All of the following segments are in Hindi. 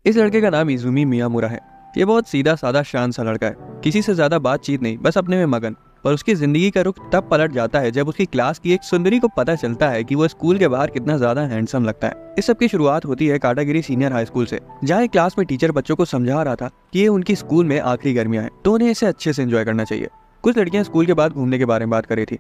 इस लड़के का नाम इजुमी मियामुरा है। ये बहुत सीधा साधा शांत सा लड़का है, किसी से ज्यादा बातचीत नहीं, बस अपने में मगन। पर उसकी जिंदगी का रुख तब पलट जाता है जब उसकी क्लास की एक सुंदरी को पता चलता है कि वो स्कूल के बाहर कितना ज्यादा हैंडसम लगता है। इस सब की शुरुआत होती है काटागिरी सीनियर हाई स्कूल से, जहाँ एक क्लास में टीचर बच्चों को समझा रहा था कि ये उनकी स्कूल में आखिरी गर्मियां हैं, तो उन्हें इसे अच्छे से एंजॉय करना चाहिए। कुछ लड़कियां स्कूल के बाद घूमने के बारे में बात कर रही थी।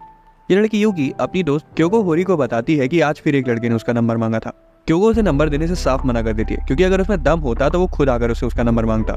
ये लड़की यूकी अपनी दोस्त क्योको होरी को बताती है कि आज फिर एक लड़के ने उसका नंबर मांगा था। क्योको उसे नंबर देने से साफ मना कर देती है, क्योंकि अगर उसमें दम होता तो वो खुद आकर उसे उसका नंबर मांगता।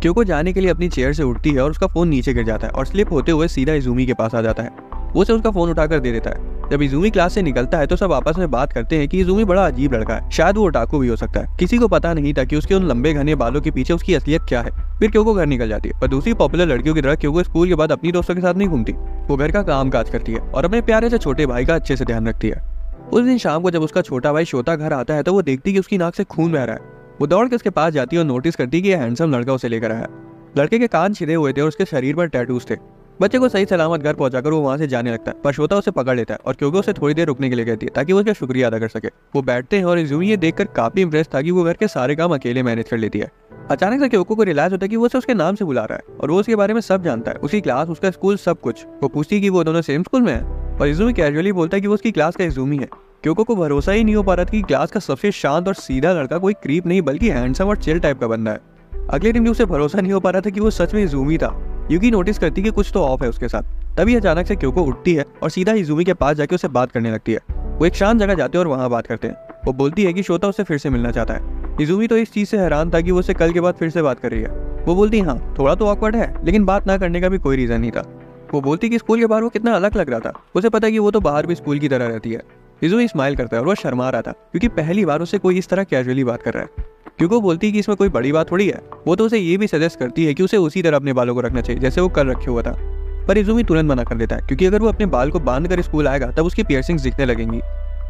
क्योको जाने के लिए अपनी चेयर से उठती है और उसका फोन नीचे गिर जाता है और स्लिप होते हुए सीधा इजुमी के पास आ जाता है। वो उसे उसका फोन उठाकर दे देता है। जब इजुमी क्लास से निकलता है तो सब आपस में बात करते हैं कि इजुमी बड़ा अजीब लड़का है, शायद वो ओटाकू भी हो सकता है। किसी को पता नहीं था कि उसके उन लंबे घने बालों के पीछे उसकी असलियत क्या है। फिर क्योको घर निकल जाती है, पर दूसरी पॉपुलर लड़कियों की तरह क्योको स्कूल के बाद अपनी दोस्तों के साथ नहीं घूमती। वो घर का काम काज करती है और अपने प्यारे से छोटे भाई का अच्छे से ध्यान रखती है। उस दिन शाम को जब उसका छोटा भाई शोता घर आता है तो वो देखती कि उसकी नाक से खून बह रहा है। वो दौड़ के उसके पास जाती है और नोटिस करती कि यह हैंडसम लड़का उसे लेकर आया। लड़के के कान छिदे हुए थे और उसके शरीर पर टैटूज थे। बच्चे को सही सलामत घर पहुंचाकर वो वहां से जाने लगता है, पर शोता उसे पकड़ लेता है और क्योंकि उसे थोड़ी देर रुकने के लिए कहती है ताकि वो उसका शुक्रिया अदा कर सके। वो बैठते हैं और इजुमी ये देखकर काफी इंप्रेस था कि वो घर के सारे काम अकेले मैनेज कर लेती है। अचानक से क्योको को रियलाइज होता है कि वो उसे उसके नाम से बुला रहा है और वो उसके बारे में सब जानता है, उसकी क्लास, उसका स्कूल, सब कुछ। वो पूछती है कि वो दोनों सेम स्कूल में है और इजुमी कैजुअली बोलता है कि वो उसकी क्लास का इजुमी है। क्योको को भरोसा ही नहीं हो पा रहा था कि क्लास का सबसे शांत और सीधा लड़का कोई क्रीप नहीं बल्कि हैंडसम और चिल टाइप का बंदा है। अगले दिन भी उसे भरोसा नहीं हो पा रहा था कि वो सच में इजुमी था। यूकी नोटिस करती कि कुछ तो ऑफ है उसके साथ। तभी अचानक से क्योको उठती है और सीधा इजुमी के पास जाके उससे बात करने लगती है। वो एक शांत जगह जाते हैं और वहां बात करते हैं। वो बोलती है कि शोता उससे फिर से मिलना चाहता है। इजुमी तो इस चीज से हैरान था कि वो उससे कल के बाद फिर से बात कर रही है। वो बोलती हाँ, थोड़ा तो ऑकवर्ड है, लेकिन बात ना करने का भी कोई रीजन नहीं था। वो बोलती कि स्कूल के बाहर वो कितना अलग लग रहा था, उसे पता है कि वो तो बाहर भी स्कूल की तरह रहती है। इजुमी स्माइल करता है और वो शर्मा रहा था क्योंकि पहली बार उससे कोई इस तरह कैजुअली बात कर रहा है। क्योंकि बोलती है कि इसमें कोई बड़ी बात थोड़ी है। वो तो उसे ये भी सजेस्ट करती है कि उसे उसी तरह अपने बालों को रखना चाहिए जैसे वो कल रखे हुआ था। पर इजुमी तुरंत मना कर देता है क्योंकि अगर वो अपने बाल को बांध कर स्कूल आएगा तब उसकी पियर्सिंग्स दिखने लगेंगी।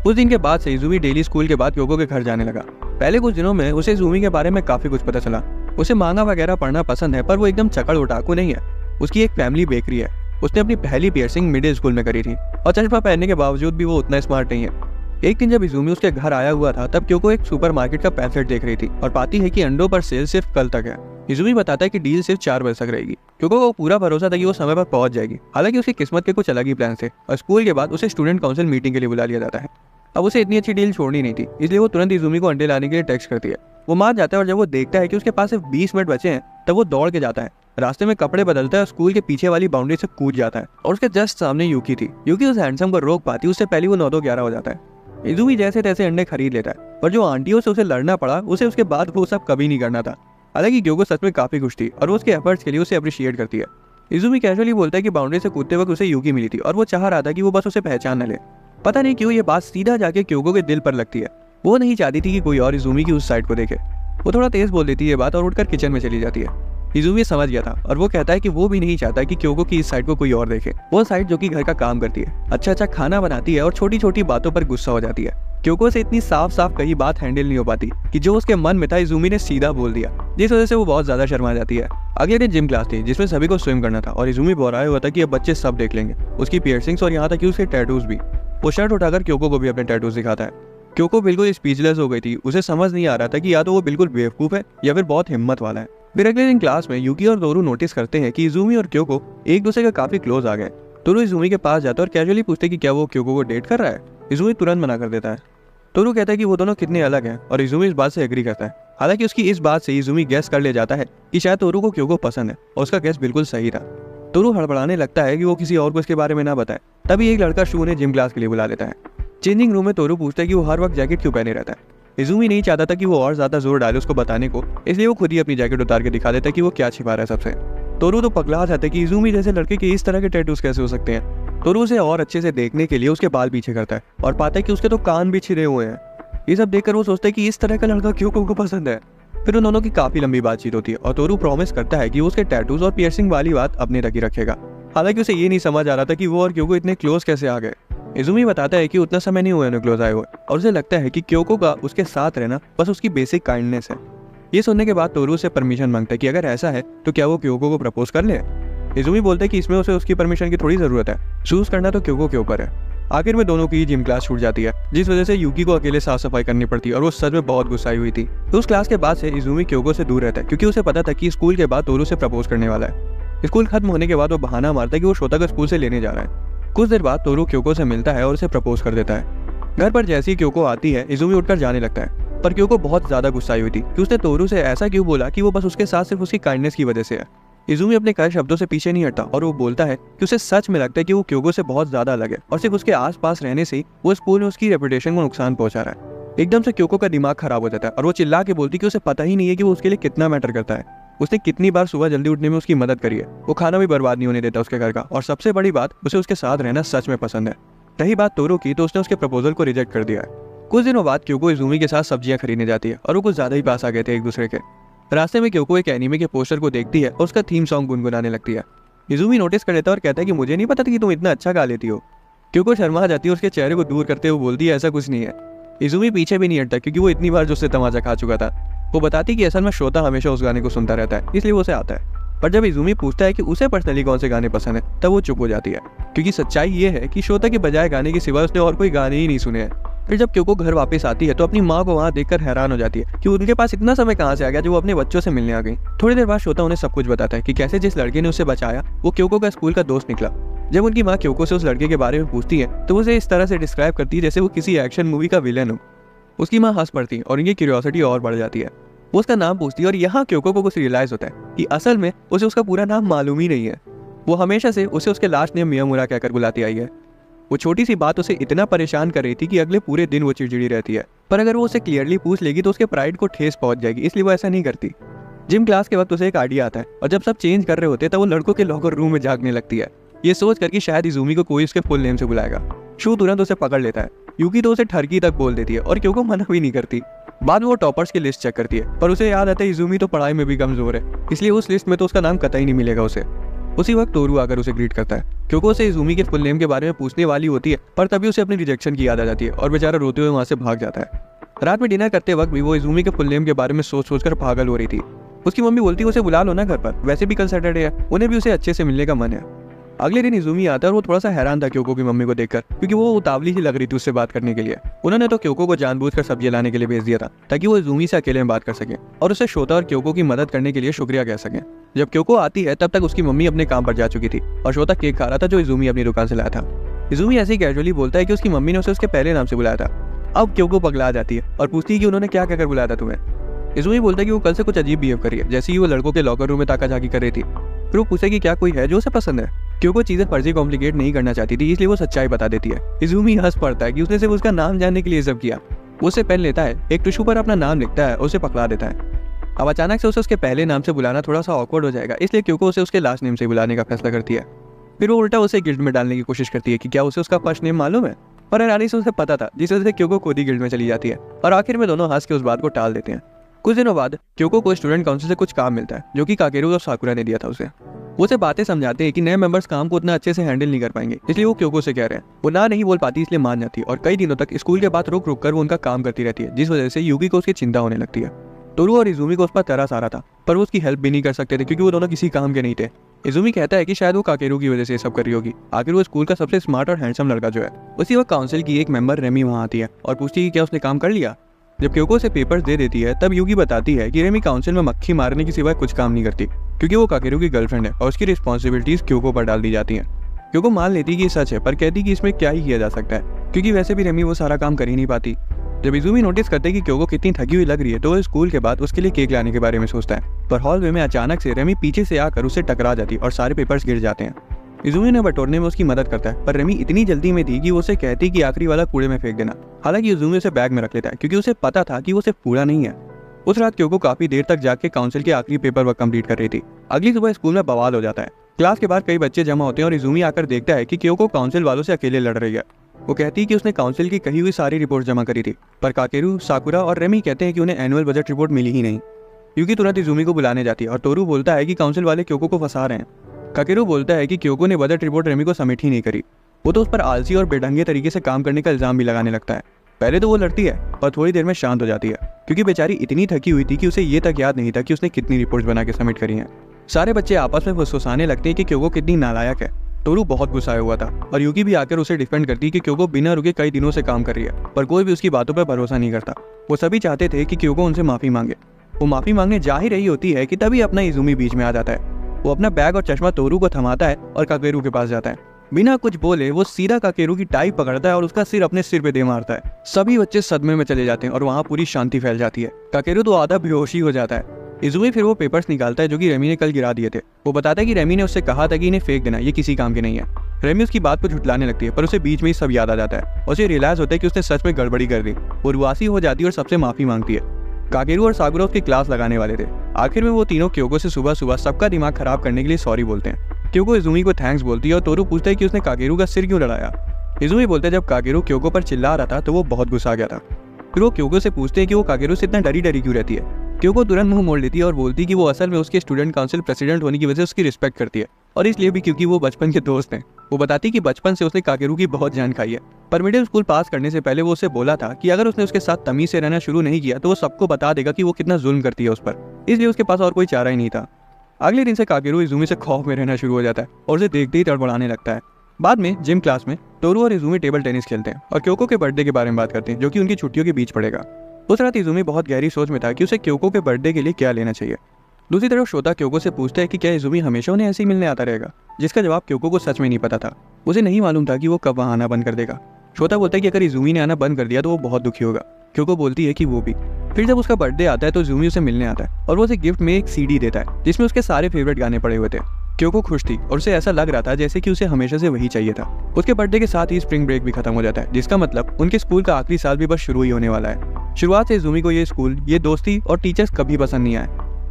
उस दिन के बाद से इजुमी डेली स्कूल के बाद क्योको के घर जाने लगा। पहले कुछ दिनों में उसे इजुमी के बारे में काफी कुछ पता चला। उसे मांगा वगैरह पढ़ना पसंद है, पर वो एकदम चकड़ ओटाकू नहीं है। उसकी एक फैमिली बेकरी है। उसने अपनी पहली पियर्सिंग मिडिल स्कूल में करी थी और चश्मा पहनने के बावजूद भी वो उतना स्मार्ट नहीं है। एक दिन जब इजुमी उसके घर आया हुआ था तब क्योको एक सुपरमार्केट का पैम्फलेट देख रही थी और पाती है कि अंडों पर सेल सिर्फ कल तक है। इजुमी बताता है कि डील सिर्फ 4 बजे तक रहेगी। क्योंकि वो पूरा भरोसा था कि वो समय पर पहुंच जाएगी। हालांकि उसकी किस्मत के कुछ अलग ही प्लान थे और स्कूल के बाद उसे स्टूडेंट काउंसिल मीटिंग के लिए बुला लिया जाता है। अब उसे इतनी अच्छी डील छोड़नी नहीं थी, इसलिए वो तुरंत इजुमी को अंडे लाने के लिए टेक्स्ट करती है। वो मान जाता है और जब वो देखता है कि उसके पास सिर्फ 20 मिनट बचे हैं तब वो दौड़ के जाता है। रास्ते में कपड़े बदलता है और स्कूल के पीछे वाली बाउंड्री से कूद जाता है और उसके जस्ट सामने यूकी थी। यूकी उस हैंडसम को रोक पाती, उससे पहले वो 9-11 हो जाता है। इजुमी जैसे तैसे अंडे खरीद लेता है, पर जो आंटियों से उसे लड़ना पड़ा उसे उसके बाद वो सब कभी नहीं करना था। हालांकि क्योको सच में काफी खुश थी और वो उसके एफर्ट्स के लिए उसे अप्रिशिएट करती है। इजुमी कैजुअली बोलता है कि बाउंड्री से कूदते वक्त उसे यूकी मिली थी और वो चाह रहा था कि वो बस उसे पहचान न ले। पता नहीं क्यों ये बात सीधा जाके क्योको के दिल पर लगती है। वो नहीं चाहती थी कि कोई और इजुमी की उस साइड को देखे। वो थोड़ा तेज बोल देती है ये बात और उठकर किचन में चली जाती है। इजुमी समझ गया था और वो कहता है कि वो भी नहीं चाहता कि क्योको की इस साइड को कोई और देखे। वो साइड जो कि घर का काम करती है, अच्छा खाना बनाती है और छोटी छोटी बातों पर गुस्सा हो जाती है। क्योको से इतनी साफ साफ कही बात हैंडल नहीं हो पाती कि जो उसके मन में था इजुमी ने सीधा बोल दिया, जिस वजह से वो बहुत ज्यादा शर्मा जाती है। अगले दिन जिम क्लास थी जिसमें सभी को स्विम करना था और इजुमी बोराया हुआ था कि अब बच्चे सब देख लेंगे, उसकी पियर्सिंग्स और यहाँ तक कि उसके टैटूज भी। वो शर्ट उठाकर क्योको को भी अपने टैटूज दिखाता है। क्योको बिल्कुल स्पीचलेस हो गई थी। उसे समझ नहीं आ रहा था कि या तो वो बिल्कुल बेवकूफ है या फिर बहुत हिम्मत वाला है। फिर अगले दिन क्लास में यूकी और तोरू नोटिस करते हैं कि इजुमी और क्योको एक दूसरे का काफी क्लोज आ गए। तोरू इजुमी के पास जाता है और कैजुअली पूछते कि क्या वो क्योको को डेट कर रहा है। इजुमी तुरंत मना कर देता है। तोरू कहता है कि वो दोनों कितने अलग हैं और इजुमी इस बात से एग्री करता है। हालांकि उसकी इस बात से इजुमी गैस कर ले जाता है कि शायद तोरू को क्योको पसंद है और उसका गैस बिल्कुल सही था। तोरू हड़बड़ाने लगता है कि वो किसी और को इसके बारे में ना बताए। तभी एक लड़का शू ने जिम क्लास के लिए बुला लेता है। चेंजिंग रूम में तोरू पूछता है कि वो हर वक्त जैकेट क्यों पहने रहता है। इजुमी नहीं चाहता था कि वो और ज्यादा जोर डाले उसको बताने को, इसलिए वो खुद ही अपनी जैकेट उतार के दिखा देता है कि वो क्या छिपा रहा है सबसे। तोरू तो पगला जाता है कि इजुमी जैसे लड़के के इस तरह के टैटूज कैसे हो सकते हैं। तोरू उसे और अच्छे से देखने के लिए उसके बाल पीछे करता है और पाता है कि उसके तो कान भी छिदे हुए हैं। ये सब देखकर वो सोचता है कि इस तरह का लड़का क्योको को पसंद है। फिर उन दोनों की काफी लंबी बातचीत होती है और तोरू प्रॉमिस करता है कि वो उसके टैटूज और पियर्सिंग वाली बात अपने तक ही रखेगा। हालांकि उसे ये नहीं समझ आ रहा था कि वो और क्योको इतने क्लोज कैसे आ गए। इजुमी बताता है कि उतना समय नहीं हुआ उन्हें क्लोज आए हुए और उसे लगता है कि क्योको का उसके साथ रहना बस उसकी बेसिक काइंडनेस है। ये सुनने के बाद तोरू से परमिशन मांगता है कि अगर ऐसा है तो क्या वो क्योको को प्रपोज कर ले। इजुमी बोलता है कि इसमें उसे उसकी परमिशन की थोड़ी जरूरत है, चूज करना तो क्योको के ऊपर है। आखिर में दोनों की जिम क्लास छूट जाती है, जिस वजह से यूकी को अकेले साफ सफाई करनी पड़ती है और वो सच में बहुत गुस्साई हुई थी। तो उस क्लास के बाद से इजुमी क्योको से दूर रहता है, क्योंकि उसे पता था कि स्कूल के बाद तोरू से प्रपोज करने वाला है। स्कूल खत्म होने के बाद वो बहाना मारता है कि वो शोता को स्कूल से लेने जा रहा है। कुछ देर बाद तोरू क्योको से मिलता है और उसे प्रपोज कर देता है। घर पर जैसे ही क्योको आती है, इजुमी उठकर जाने लगता है, पर क्योको बहुत ज्यादा गुस्साई हुई थी कि उसने तोरू से ऐसा क्यों बोला कि वो बस उसके साथ सिर्फ उसकी काइंडनेस की वजह से है। इजुमी अपने कई शब्दों से पीछे नहीं हटता और वो बोलता है कि उसे सच में लगता है कि वो क्योको से बहुत ज्यादा अलग है और सिर्फ उसके आसपास रहने से वो स्कूल में उसकी रेपुटेशन को नुकसान पहुंचा रहा है। एकदम से क्योको का दिमाग खराब हो जाता है और वो चिल्ला के बोलती कि उसे पता ही नहीं है कि वो उसके लिए कितना मैटर करता है। उसने कितनी बार सुबह जल्दी उठने में उसकी मदद करी है, वो खाना भी बर्बाद नहीं होने देता उसके घर का, और सबसे बड़ी बात, उसे उसके साथ रहना सच में पसंद है। रही बात तोरू की, तो उसने उसके प्रपोजल को रिजेक्ट कर दिया है। कुछ दिनों बाद क्योको इजुमी के साथ सब्जियां खरीदने जाती है और वो कुछ ज्यादा ही पास आ गए थे एक दूसरे के। रास्ते में क्योको एक एनीमे के पोस्टर को देखती है और उसका थीम सॉन्ग गुनगुनाने लगती है। इजुमी नोटिस कर लेता है और कहता है कि मुझे नहीं पता था कि तुम इतना अच्छा गा लेती हो। क्योको शर्मा जाती है, उसके चेहरे को दूर करते हुए बोलती है ऐसा कुछ नहीं है। इजुमी पीछे भी नहीं हटता, क्योंकि वो इतनी बार जो उससे तमाचा खा चुका था। वो बताती कि असल में श्रोता हमेशा उस गाने को सुनता रहता है, इसलिए वो उसे आता है। पर जब इजुमी पूछता है कि उसे पर्सनली कौन से गाने पसंद है, तब वो चुप हो जाती है, क्योंकि सच्चाई ये है कि श्रोता के बजाय गाने के सिवा उसने और कोई गाने ही नहीं सुने हैं। फिर जब क्योको घर वापस आती है तो अपनी माँ को वहाँ देखकर हैरान हो जाती है कि उनके पास इतना समय कहाँ से आ गया जो वो अपने बच्चों से मिलने आ गई। थोड़ी देर बाद श्रोता उन्हें सब कुछ बताता है कि कैसे जिस लड़के ने उसे बचाया वो क्योको का स्कूल का दोस्त निकला। जब उनकी माँ क्योको से उस लड़के के बारे में पूछती है तो वो उसे इस तरह से डिस्क्राइब करती है जैसे वो किसी एक्शन मूवी का विलेन हो। उसकी माँ हंस पड़ती है और इनकी क्यूरियोसिटी और बढ़ जाती है। वो उसका नाम पूछती है और यहाँ क्योको को कुछ रियलाइज होता है कि असल में उसे उसका पूरा नाम मालूम ही नहीं है। वो हमेशा से उसे उसके लास्ट नेम मियामुरा कहकर बुलाती आई है। वो छोटी सी बात उसे इतना परेशान कर रही थी कि अगले पूरे दिन वो चिड़चिड़ी रहती है, पर अगर वो उसे क्लियरली पूछ लेगी तो उसके प्राइड को ठेस पहुंच जाएगी, इसलिए वो ऐसा नहीं करती। जिम क्लास के वक्त उसे एक आइडिया आता है और जब सब चेंज कर रहे होते हैं तब वो लड़कों के लॉकर रूम में झांकने लगती है, ये सोच कर कि शायद इजुमी को कोई उसके फुल नेम से बुलाएगा। शू तुरंत उसे पकड़ लेता है। यूकी तो उसे ठरकी तक बोल देती है और क्योंकि मना भी नहीं करती। बाद में वो टॉपर्स की लिस्ट चेक करती है, पर उसे याद आता है इजुमी तो पढ़ाई में भी कमजोर है, इसलिए उस लिस्ट में तो उसका नाम कतई नहीं मिलेगा उसे। उसी वक्त तोरू आकर उसे ग्रीट करता है, क्योंकि उसे इजुमी के फुल नेम के बारे में पूछने वाली होती है, पर तभी उसे अपनी रिजेक्शन की याद आ जाती है और बेचारा रोते हुए वहां से भाग जाता है। रात में डिनर करते वक्त भी वो इजुमी के फुल नेम के बारे में सोच सोच कर पागल हो रही थी। उसकी मम्मी बोलती है उसे बुला लो ना घर पर, वैसे भी कल सैटरडे है, उन्हें भी उसे अच्छे से मिलने का मन है। अगले दिन इजुमी आता है और वो थोड़ा सा हैरान था क्योको की मम्मी को देखकर, क्योंकि वो उतावली ही लग रही थी उससे बात करने के लिए। उन्होंने तो क्योको को जानबूझकर सब्जी लाने के लिए भेज दिया था ताकि वो इजुमी से अकेले में बात कर सके और उसे शोता और क्योको की मदद करने के लिए शुक्रिया कह सके। जब क्योको आती है तब तक उसकी मम्मी अपने काम पर जा चुकी थी और शोता केक खा रहा था जो इजुमी अपनी दुकान से लाया था। इजुमी ऐसे ही कैजुअली बोलता है कि उसकी मम्मी ने उसे उसके पहले नाम से बुलाया था। अब क्योको पगला जाती है और पूछती है कि उन्होंने क्या कहकर बुलाया था तुम्हें। इजुमी बोलता है कि वो कल से कुछ अजीब बिहेव कर रही है, जैसे ही वो लड़कों के लॉकर रूम में ताका-झाकी कर रही थी। फिर वो पूछे कि क्या कोई है जो उसे पसंद है। क्योंकि चीजें फर्जी कॉम्प्लिकेट नहीं करना चाहती थी, इसलिए वो सच्चाई बता देती है। इजुमी हंस पड़ता है कि उसने सिर्फ उसका नाम जानने के लिए सब किया। वो उसे पेन लेता है, एक टिश्यू पर अपना नाम लिखता है और उसे पकड़ा देता है। अब अचानक से उसे उसके पहले नाम से बुलाना थोड़ा सा ऑकवर्ड हो जाएगा, इसलिए क्योंकि उसे उसके लास्ट नेम से बुलाने का फैसला करती है। फिर वो उल्टा उसे गिल्ड में डालने की कोशिश करती है कि क्या उसे उसका फर्स्ट नेम मालूम है, पर हैरानी से उसे पता था, जिस वजह से क्योंकि खुद ही गिल्ड में चली जाती है और आखिर में दोनों हंस के उस बात को टाल देते हैं। कुछ दिनों बाद क्योको को स्टूडेंट काउंसिल से कुछ काम मिलता है जो कि काकेरू और साकुरा ने दिया था उसे। वो उसे बातें समझाते हैं कि नए मेंबर्स काम को उतना अच्छे से हैंडल नहीं कर पाएंगे, इसलिए वो क्योको से कह रहे हैं। वो ना नहीं बोल पाती, इसलिए मान जाती है और कई दिनों तक स्कूल के बाद रुक रुक कर वो उनका काम करती रहती है, जिस वजह से यूकी को उसकी चिंता होने लगती है। तोरू और इजुमी को उस पर तरस आ रहा था, पर वो उसकी हेल्प भी नहीं कर सकते थे क्योंकि वो दोनों किसी काम के नहीं थे। इजुमी कहता है कि शायद वो काकेरू की वजह से सब कर रही होगी, आखिर वो स्कूल का सबसे स्मार्ट और हैंडसम लड़का जो है। उसी वक्त काउंसिल की एक मेंबर रेमी वहाँ आती है और पूछती है कि क्या उसने काम कर लिया। जब क्योको से पेपर्स दे देती है तब यूकी बताती है कि रेमी काउंसिल में मक्खी मारने के सिवाय कुछ काम नहीं करती, क्योंकि वो काकेरू की गर्लफ्रेंड है और उसकी रिस्पॉन्सिबिलिटीज क्योको पर डाल दी जाती हैं। क्योको मान लेती कि ये सच है, पर कहती कि इसमें क्या ही किया जा सकता है, क्योंकि वैसे भी रेमी वो सारा काम कर ही नहीं पाती। जब इजुमी नोटिस करते कि क्योको कितनी थकी हुई लग रही है तो वो स्कूल के बाद उसके लिए केक लाने के बारे में सोचता है, पर हॉलवे में अचानक से रेमी पीछे से आकर उसे टकरा जाती और सारे पेपर्स गिर जाते हैं। इजुमी ने बटोरने में उसकी मदद करता है, पर रेमी इतनी जल्दी में थी कि वो उसे कहती कि आखिरी वाला कूड़े में फेंक देना। हालांकि इजुमी उसे बैग में रख लेता है क्योंकि उसे पता था कि वो सिर्फ कूड़ा नहीं है। उस रात क्योको काफी देर तक जाके काउंसिल के आखिरी पेपर वर्क कंप्लीट कर रही थी। अगली सुबह स्कूल में बवाल हो जाता है। क्लास के बाद कई बच्चे जमा होते हैं और इजुमी आकर देखता है कि क्योको काउंसिल वालों से अकेले लड़ रही है। वो कहती है कि उसने काउंसिल की कही हुई सारी रिपोर्ट जमा करी थी, पर काकेरू, साकुरा और रेमी कहते हैं कि उन्हें एनुअल बजट रिपोर्ट मिली ही नहीं। यूकी तुरंत इजुमी को बुलाने जाती है और तोरू बोलता है कि काउंसिल वाले क्योको को फंसा रहे हैं। काकेरू बोलता है कि क्योको ने बजट रिपोर्ट रेमी को सबमिट ही नहीं करी। वो तो उस पर आलसी और बेढंगे तरीके से काम करने का इल्जाम भी लगाने लगता है। पहले तो वो लड़ती है पर थोड़ी देर में शांत हो जाती है, क्योंकि बेचारी इतनी थकी हुई थी कि उसे ये तक याद नहीं था कि उसने कितनी रिपोर्ट्स बना के सबमिट करी हैं। सारे बच्चे आपस में फुसफुसाने लगते हैं कि क्योको कितनी नालायक है। तोरू बहुत गुस्साया हुआ था और यूकी भी आकर उसे डिफेंड करती कि क्योको बिना रुके कई दिनों से काम कर रही है, पर कोई भी उसकी बातों पर भरोसा नहीं करता। वो सभी चाहते थे कि क्योको उनसे माफी मांगे। वो माफी मांगने जा ही रही होती है कि तभी अपना इजुमी बीच में आ जाता है। वो अपना बैग और चश्मा तोरू को थमाता है और काकेरू के पास जाता है। बिना कुछ बोले वो सीधा काकेरू की टाई पकड़ता है और उसका सिर अपने सिर पे दे मारता है। सभी बच्चे सदमे में चले जाते हैं और वहाँ पूरी शांति फैल जाती है। काकेरू तो आधा बेहोशी हो जाता है। इजुमी फिर वो पेपर्स निकालता है जो कि रेमी ने कल गिरा दिए थे। वो बताता है कि रेमी ने उससे कहा था कि इन्हें फेंक देना, ये किसी काम के नहीं है। रेमी उसकी बात को झुठलाने लगती है, पर उसे बीच में ही सब याद आ जाता है। उसे रियलाइज होता है कि उसने सच में गड़बड़ी कर दी। वो रुआसी हो जाती है और सबसे माफी मांगती है। काकेरू और साकुरा उसकी क्लास लगाने वाले थे। आखिर में वो तीनों क्योको से सुबह सुबह सबका दिमाग खराब करने के लिए सॉरी बोलते हैं। क्योको इजुमी को थैंक्स बोलती है और तोरू पूछता है कि उसने काकेरू का सिर क्यों लड़ाया। इजुमी बोलते हैं जब काकेरू क्योको पर चिल्ला रहा था तो वो बहुत गुस्सा गया था। फिर वो क्योको से पूछते हैं कि वो काकेरू से इतना डरी डरी क्यों रहती है। क्योको तुरंत मुंह मोड़ लेती है और बोलती है कि वो असल में उसके स्टूडेंट काउंसिल प्रेसिडेंट होने की वजह से उसकी रिस्पेक्ट करती है, और इसलिए भी क्योंकि वो बचपन के दोस्त हैं। वो बताती है कि बचपन से उसने काकेरू की बहुत जान खाई है, पर मिडिल स्कूल पास करने से पहले वो उसे बोला था कि अगर उसने उसके साथ तमीज से रहना शुरू नहीं किया तो वो सबको बता देगा कि वो कितना जुल्म करती है उस पर, इसलिए उसके पास और कोई चारा ही नहीं था। अगले दिन से काकेरू इजुमी से खौफ में रहना शुरू हो जाता है और उसे देखते ही तड़बड़ाने लगता है। बाद में जिम क्लास में तोरू और इजुमी टेबल टेनिस खेलते हैं और क्योको के बर्थडे के बारे में बात करते हैं जो कि उनकी छुट्टियों के बीच पड़ेगा। उस रात इजुमी बहुत गहरी सोच में था कि उसे क्योको के बर्थडे के लिए क्या लेना चाहिए। दूसरी तरफ शोता क्योको से पूछता है कि क्या इजुमी हमेशा उन्हें ऐसे ही मिलने आता रहेगा, जिसका जवाब क्योको को सच में नहीं पता था। उसे नहीं मालूम था कि वो कब वहाँ आना बंद कर देगा। शोता बोलता है कि अगर इजुमी ने आना बंद कर दिया तो वो बहुत दुखी होगा। क्योको बोलती है कि वो भी। फिर जब उसका बर्थडे आता है तो इजुमी उसे मिलने आता है और वो उसे गिफ्ट में एक सीडी देता है जिसमें उसके सारे फेवरेट गाने पड़े हुए थे। क्योको खुश थी और उसे ऐसा लग रहा था जैसे कि उसे हमेशा से वही चाहिए था। उसके बर्थडे के साथ ही स्प्रिंग ब्रेक भी खत्म हो जाता है, जिसका मतलब उनके स्कूल का आखिरी साल भी बस शुरू ही होने वाला है। शुरुआत से इजुमी को ये स्कूल, ये दोस्ती और टीचर्स कभी पसंद नहीं आए।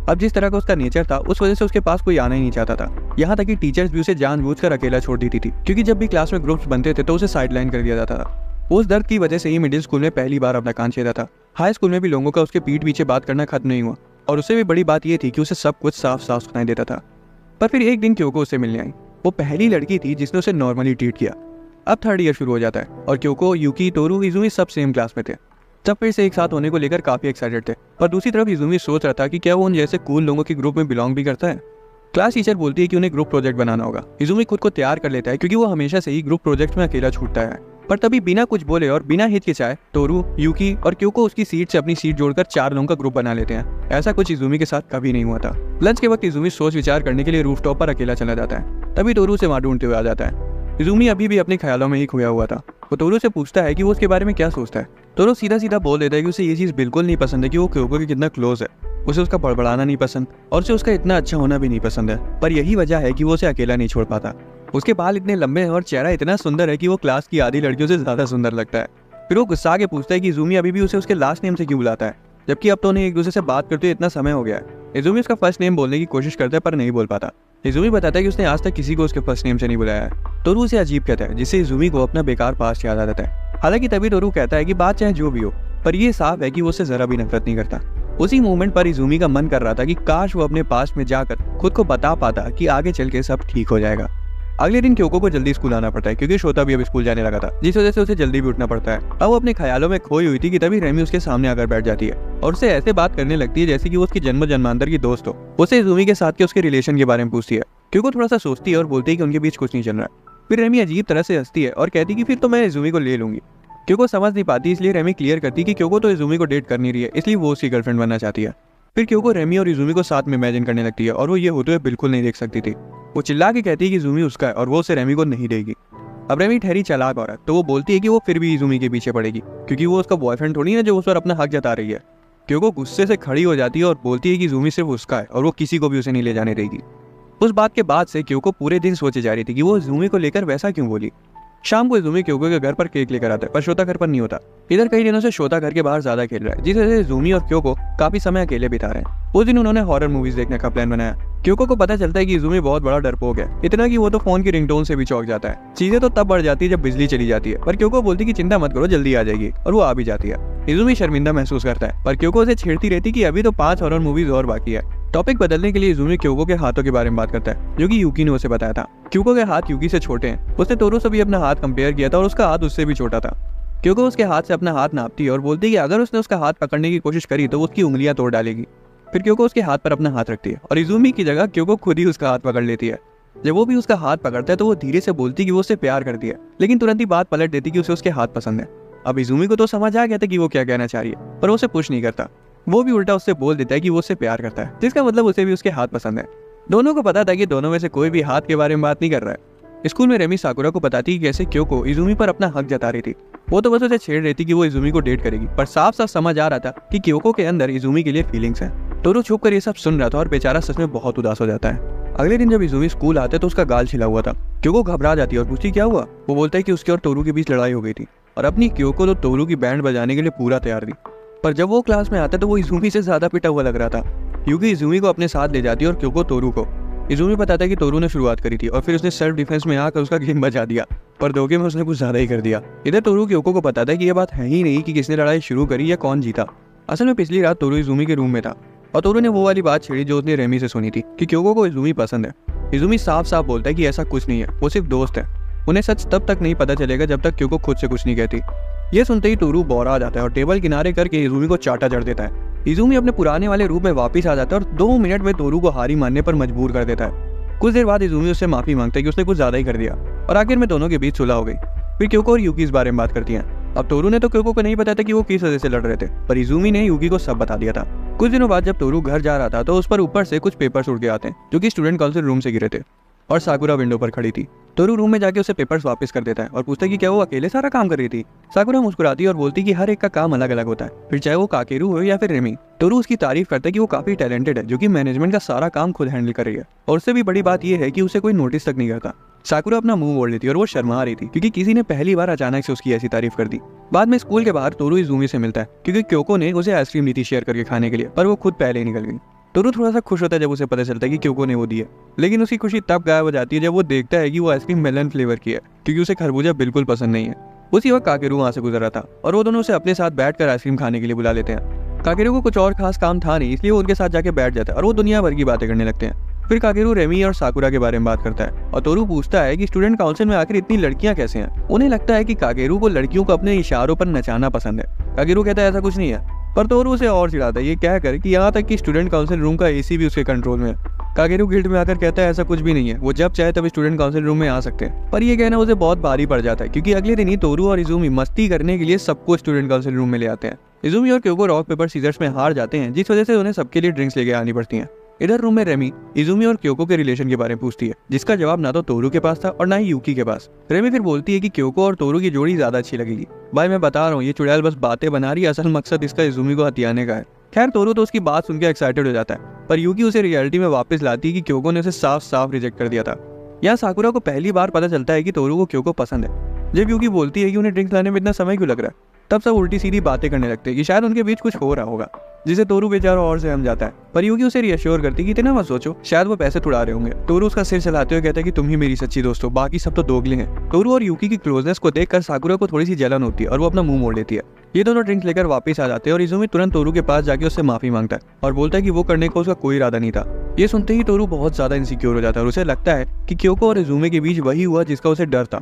अब जिस तरह का उसका नेचर था उस वजह से उसके पास कोई आना ही नहीं चाहता था। यहाँ तक कि टीचर्स भी उसे जानबूझकर अकेला छोड़ देती थी, क्योंकि जब भी क्लास में ग्रुप्स बनते थे तो उसे साइडलाइन कर दिया जाता था। उस दर्द की वजह से ही मिडिल स्कूल में पहली बार अपना कान छेदा था। हाई स्कूल में भी लोगों का उसके पीठ पीछे बात करना खत्म नहीं हुआ, और उससे भी बड़ी बात यह थी कि उसे सब कुछ साफ साफ सुनाई देता था। पर फिर एक दिन क्योको उससे मिलने आई। वो पहली लड़की थी जिसने उसे नॉर्मली ट्रीट किया। अब थर्ड ईयर शुरू हो जाता है और क्योको, यूकी, तोरू, इजुमी सब सेम क्लास में थे। सब फिर से एक साथ होने को लेकर काफी एक्साइटेड थे, पर दूसरी तरफ इजुमी सोच रहा था कि क्या वो उन जैसे कूल लोगों के ग्रुप में बिलोंग भी करता है। क्लास टीचर बोलती है कि उन्हें ग्रुप प्रोजेक्ट बनाना होगा। इजुमी खुद को तैयार कर लेता है क्योंकि वो हमेशा से ही ग्रुप प्रोजेक्ट में अकेला छूटता है। पर तभी बिना कुछ बोले और बिना हिचकिचाए तोरू, यूकी और क्योको उसकी सीट से अपनी सीट जोड़कर 4 लोगों का ग्रुप बना लेते हैं। ऐसा कुछ इजुमी के साथ कभी नहीं हुआ था। लंच के वक्त इजुमी सोच विचार करने के लिए रूफटॉप पर अकेला चला जाता है। तभी तोरू उसे वहां ढूंढते हुए आ जाता है। इजुमी अभी भी अपने ख्यालों में ही खोया हुआ था। वो तोरू से पूछता है कि वो उसके बारे में क्या सोचता है। तोरू सीधा सीधा बोल देता है कि उसे ये चीज बिल्कुल नहीं पसंद है कि वो क्योको के कितना क्लोज है। उसे उसका बड़बड़ाना नहीं पसंद और उसे उसका इतना अच्छा होना भी नहीं पसंद है, पर यही वजह है कि वो उसे अकेला नहीं छोड़ पाता। उसके बाल इतने लंबे हैं और चेहरा इतना सुंदर है कि वो क्लास की आधी लड़कियों से ज्यादा सुंदर लगता है। फिर वो गुस्सा के पूछता है कि इजुमी अभी भी उसे उसके लास्ट नेम से क्यों बुलाता है, जबकि अब तो उन्हें एक दूसरे से बात करते हुए इतना समय हो गया है। इजुमी उसका फर्स्ट नेम बोलने की कोशिश करता है पर नहीं बोल पाता। इजुमी बताता है कि उसने आज तक किसी को उसके फर्स्ट नेम से नहीं बुलाया है। तोरू उसे अजीब कहता है, जिससे इजुमी को अपना बेकार पास्ट याद आ जाता है। हालांकि तभी तोरू कहता है कि बात चाहे जो भी हो, पर यह साफ है कि वो उससे जरा भी नफरत नहीं करता। उसी मोमेंट पर इजुमी का मन कर रहा था कि काश वो अपने पास्ट में जाकर खुद को बता पाता कि आगे चल के सब ठीक हो जाएगा। अगले दिन क्योको को जल्दी स्कूल आना पड़ता है क्योंकि शोता भी अब स्कूल जाने लगा था, जिस वजह से उसे जल्दी भी उठना पड़ता है। अब वो अपने ख्यालों में खोई हुई थी कि तभी रेमी उसके सामने आकर बैठ जाती है और उससे ऐसे बात करने लगती है जैसे कि वो उसकी जन्म जन्मांतर की दोस्त हो। उसे इजुमी के साथ के उसके रिलेशन के बारे में पूछती है। क्योको थोड़ा सा सोचती है और बोलती है कि उनके बीच कुछ नहीं चल रहा है। फिर रेमी अजीब तरह से हंसती है और कहती है कि फिर तो मैं इजुमी को ले लूंगी। क्योको समझ नहीं पाती, इसलिए रेमी क्लियर करती है कि क्योको तो इजुमी को डेट कर नहीं रही है, इसलिए वो उसकी गर्लफ्रेंड बनना चाहती है। फिर क्योको रेमी और इजुमी को साथ में इमेजिन करने लगती है और वो ये होते हुए बिल्कुल नहीं देख सकती थी। वो चिल्ला के कहती है कि इजुमी उसका है और वो उसे रेमी को नहीं देगी। अब रेमी ठहरी चालाक औरत, तो वो बोलती है कि वो फिर भी इजुमी के पीछे पड़ेगी क्योंकि वो उसका बॉयफ्रेंड थोड़ी है जो उस पर अपना हक जता रही है। क्योको गुस्से से खड़ी हो जाती है और बोलती है कि इजुमी सिर्फ उसका है और वो किसी को भी उसे नहीं ले जाने देगी। उस बात के बाद से क्योको पूरे दिन सोचे जा रही थी कि वो इजुमी को लेकर वैसा क्यों बोली। शाम को इजुमी क्योको के घर पर केक लेकर आता है, पर शोता घर पर नहीं होता। इधर कई दिनों से शोता घर के बाहर ज्यादा खेल रहा है, जिस वजह से इजुमी और क्योको काफी समय अकेले बिता रहे हैं। उस दिन उन्होंने हॉरर मूवीज देखने का प्लान बनाया। क्योको को पता चलता है कि इजुमी बहुत बड़ा डरपोक है, इतना कि वो तो फोन की रिंगटोन से भी चौंक जाता है। चीजें तो तब बढ़ जाती है जब बिजली चली जाती है, पर क्योको बोलती कि चिंता मत करो, जल्दी आ जाएगी, और वो आ भी जाती है। इजुमी शर्मिंदा महसूस करता है, पर क्योको उसे छेड़ती रहती कि अभी तो 5 हॉरर मूवीज और बाकी है। टॉपिक बदलने के लिए इजुमी क्योको के हाथों के बारे में बात करता है, जो कि यूकी ने उसे बताया था। क्योको के हाथ यूकी से छोटे हैं। उसने तोरू से भी अपना हाथ कंपेयर किया था और उसका हाथ उससे भी छोटा था। क्योको उसके हाथ से अपना हाथ नापती है और बोलती है कि अगर उसने उसका हाथ पकड़ने की कोशिश करी तो उसकी उंगलियां तोड़ डालेगी। फिर क्योको उसके हाथ पर अपना हाथ रखती है और इजुमी की जगह क्योको खुद ही उसका हाथ पकड़ लेती है। जब वो भी उसका हाथ पकड़ता है तो वो धीरे से बोलती कि वो उससे प्यार करती है, लेकिन तुरंत ही बात पलट देती कि उसे उसके हाथ पसंद है। अब इजुमी को तो समझ आ गया था कि वो क्या कहना चाह रही है, पर वो उसे पुश नहीं करता। वो भी उल्टा उससे बोल देता है कि वो उससे प्यार करता है, जिसका मतलब उसे भी उसके हाथ पसंद है। दोनों को पता था कि दोनों में से कोई भी हाथ के बारे में बात नहीं कर रहा है। स्कूल में रेमी साकुरा को बताती कि कैसे क्योको इजुमी पर अपना हक जता रही थी। वो तो बस उसे छेड़ रही थी कि वो इजुमी को डेट करेगी, पर साफ साफ समझ आ रहा था कि क्योको के अंदर इजुमी के लिए फीलिंग्स हैं। टोरू छुप कर ये सब सुन रहा था और बेचारा सच में बहुत उदास हो जाता है। अगले दिन जब इजुमी स्कूल आते तो उसका गाल छिला हुआ था। क्योको घबरा जाती है और पूछती क्या हुआ। वो बोलता है कि उसके और टोरू के बीच लड़ाई हो गई थी और अपनी क्योको तो टोरू की बैंड बजाने के लिए पूरा तैयार थी। पर जब वो क्लास में आता तो वो इजुमी से ज्यादा पिटा हुआ लग रहा था, क्योंकि इजुमी को अपने साथ ले जाती है और क्योको टोरू को। इजुमी बताता है कि टोरू ने शुरुआत करी थी और फिर उसने सेल्फ डिफेंस में आकर उसका गेम बजा दिया, पर धोखे में उसने कुछ ज्यादा ही कर दिया। इधर टोरू क्योको को बताता है कि यह बात है ही नहीं कि किसने लड़ाई शुरू करी या कौन जीता। असल में पिछली रात टोरू इजुमी के रूम में था और टोरू ने वो वाली बात छेड़ी जो उसने रेमी से सुनी थी कि क्योको को इजुमी पसंद है। इजुमी साफ साफ बोलता है कि ऐसा कुछ नहीं है, वो सिर्फ दोस्त है। उन्हें सच तब तक नहीं पता चलेगा जब तक क्योको खुद से कुछ नहीं कहती। ये सुनते ही टोरू बौरा आ जाता है और टेबल किनारे करके इजुमी को चाटा जड़ देता है। इजुमी अपने पुराने वाले रूप में वापस आ जाता है और 2 मिनट में टोरू को हारी मानने पर मजबूर कर देता है। कुछ देर बाद इजुमी उससे माफी मांगता है कि उसने कुछ ज्यादा ही कर दिया और आखिर में दोनों के बीच सुलह हो गई। फिर क्योको और यूकी इस बारे में बात करती हैं। अब टोरू ने तो क्योको को नहीं बताया था कि वो किस वजह से लड़ रहे थे, पर इजुमी ने यूकी को सब बता दिया था। कुछ दिनों बाद जब टोरू घर जा रहा था तो उस पर ऊपर से कुछ पेपर्स उड़ के आते हैं जो कि स्टूडेंट काउंसिल रूम से गिरे थे और साकुरा विंडो पर खड़ी थी। टोरू रूम में जाके उसे पेपर्स वापस कर देता है और पूछता है कि क्या वो अकेले सारा काम कर रही थी। साकुरा मुस्कुराती है और बोलती है कि हर एक का काम अलग अलग होता है, फिर चाहे वो काकेरू हो या फिर रेमी। टोरू उसकी तारीफ करता है कि वो काफी टैलेंटेड है, जो कि मैनेजमेंट का सारा काम खुद हैंडल कर रही है, और उससे भी बड़ी बात यह है कि उसे कोई नोटिस तक नहीं करता। साकुरा अपना मुंह मोड़ लेती है और वो शर्मा रही थी क्योंकि किसी ने पहली बार अचानक से उसकी ऐसी तारीफ कर दी। बाद में स्कूल के बाहर टोरू इजुमी से मिलता है क्योंकि क्योको ने उसे आइसक्रीम दी थी शेयर करके खाने के लिए, पर वो खुद पहले ही निकल गई। टोरू थोड़ा सा खुश होता है जब उसे पता चलता है कि क्योको ने वो दी है, लेकिन उसकी खुशी तब गायब हो जाती है जब वो देखता है कि वो आइसक्रीम मेलन फ्लेवर की है, क्योंकि उसे खरबूजा बिल्कुल पसंद नहीं है। उसी वक्त काकेरू वहां से गुजर रहा था और वो दोनों उसे अपने साथ बैठकर आइसक्रीम खाने के लिए बुला लेते हैं। काकेरू को कुछ और खास काम था नहीं, इसलिए वो उनके साथ जाके बैठ जाता है और वो दुनिया भर की बातें करने लगते हैं। फिर काकेरू रेमी और साकुरा के बारे में बात करता है और टोरू पूछता है कि स्टूडेंट काउंसिल में आखिर इतनी लड़कियां कैसे हैं। उन्हें लगता है कि काकेरू को लड़कियों को अपने इशारों पर नचाना पसंद है। काकेरू कहता है ऐसा कुछ नहीं है, पर टोरू उसे और चिढ़ाता है ये कहकर कि यहाँ तक कि स्टूडेंट काउंसिल रूम का एसी भी उसके कंट्रोल में है। काकेरू गिल्ट में आकर कहता है ऐसा कुछ भी नहीं है, वो जब चाहे तब स्टूडेंट काउंसिल रूम में आ सकते हैं। पर ये कहना उसे बहुत भारी पड़ जाता है क्योंकि अगले दिन ही टोरू और इजुमी मस्ती करने के लिए सबको स्टूडेंट काउंसिल रूम में ले आते हैं। इजुमी और क्योको रॉक पेपर सीजर्स में हार जाते हैं, जिस वजह से उन्हें सबके लिए ड्रिंक्स लेके आनी पड़ती हैं। इधर रूम में रेमी इजुमी और क्योको के रिलेशन के बारे में पूछती है, जिसका जवाब ना तो टोरू के पास था और ना ही यूकी के पास। रेमी फिर बोलती है कि क्योको और टोरू की जोड़ी ज्यादा अच्छी लगेगी। भाई मैं बता रहा हूँ, ये चुड़ैल बस बातें बना रही है, असल मकसद इसका इजुमी को हथियाने का है। खैर टोरू तो उसकी बात सुनकर एक्साइटेड हो जाता है, पर यूकी उसे रियलिटी में वापस लाती है कि क्योको ने उसे साफ साफ रिजेक्ट कर दिया था। यहाँ साकुरा को पहली बार पता चलता है कि टोरू को क्योको पसंद है। जब यूकी बोलती है कि उन्हें ड्रिंक्स लाने में इतना समय क्यों लग रहा है, तब सब उल्टी सीधी बातें करने लगते हैं कि शायद उनके बीच कुछ हो रहा होगा, जिसे टोरू बेचारा और सहम जाता है। पर यूकी उसे रिएश्योर करती है कि इतना मत सोचो, शायद वो पैसे उड़ा रहे होंगे। टोरू उसका सिर चलाते हुए कहता है कि तुम ही मेरी सच्ची दोस्त हो, बाकी सब तो दोगले हैं। टोरू और यूकी की क्लोजनेस को देखकर साकुरा को थोड़ी सी जलन होती है और वो अपना मुंह मोड़ लेती है। ये दोनों ड्रिंक्स लेकर वापस आ जाते हैं और इजुमी तुरंत टोरू के पास जाके उससे माफी मांगता है और बोलता है कि वो करने को उसका कोई इरादा नहीं था। ये सुनते ही टोरू बहुत ज्यादा इनसिक्योर हो जाता है और उसे लगता है कि क्योको और इजुमी के बीच वही हुआ जिसका उसे डर था।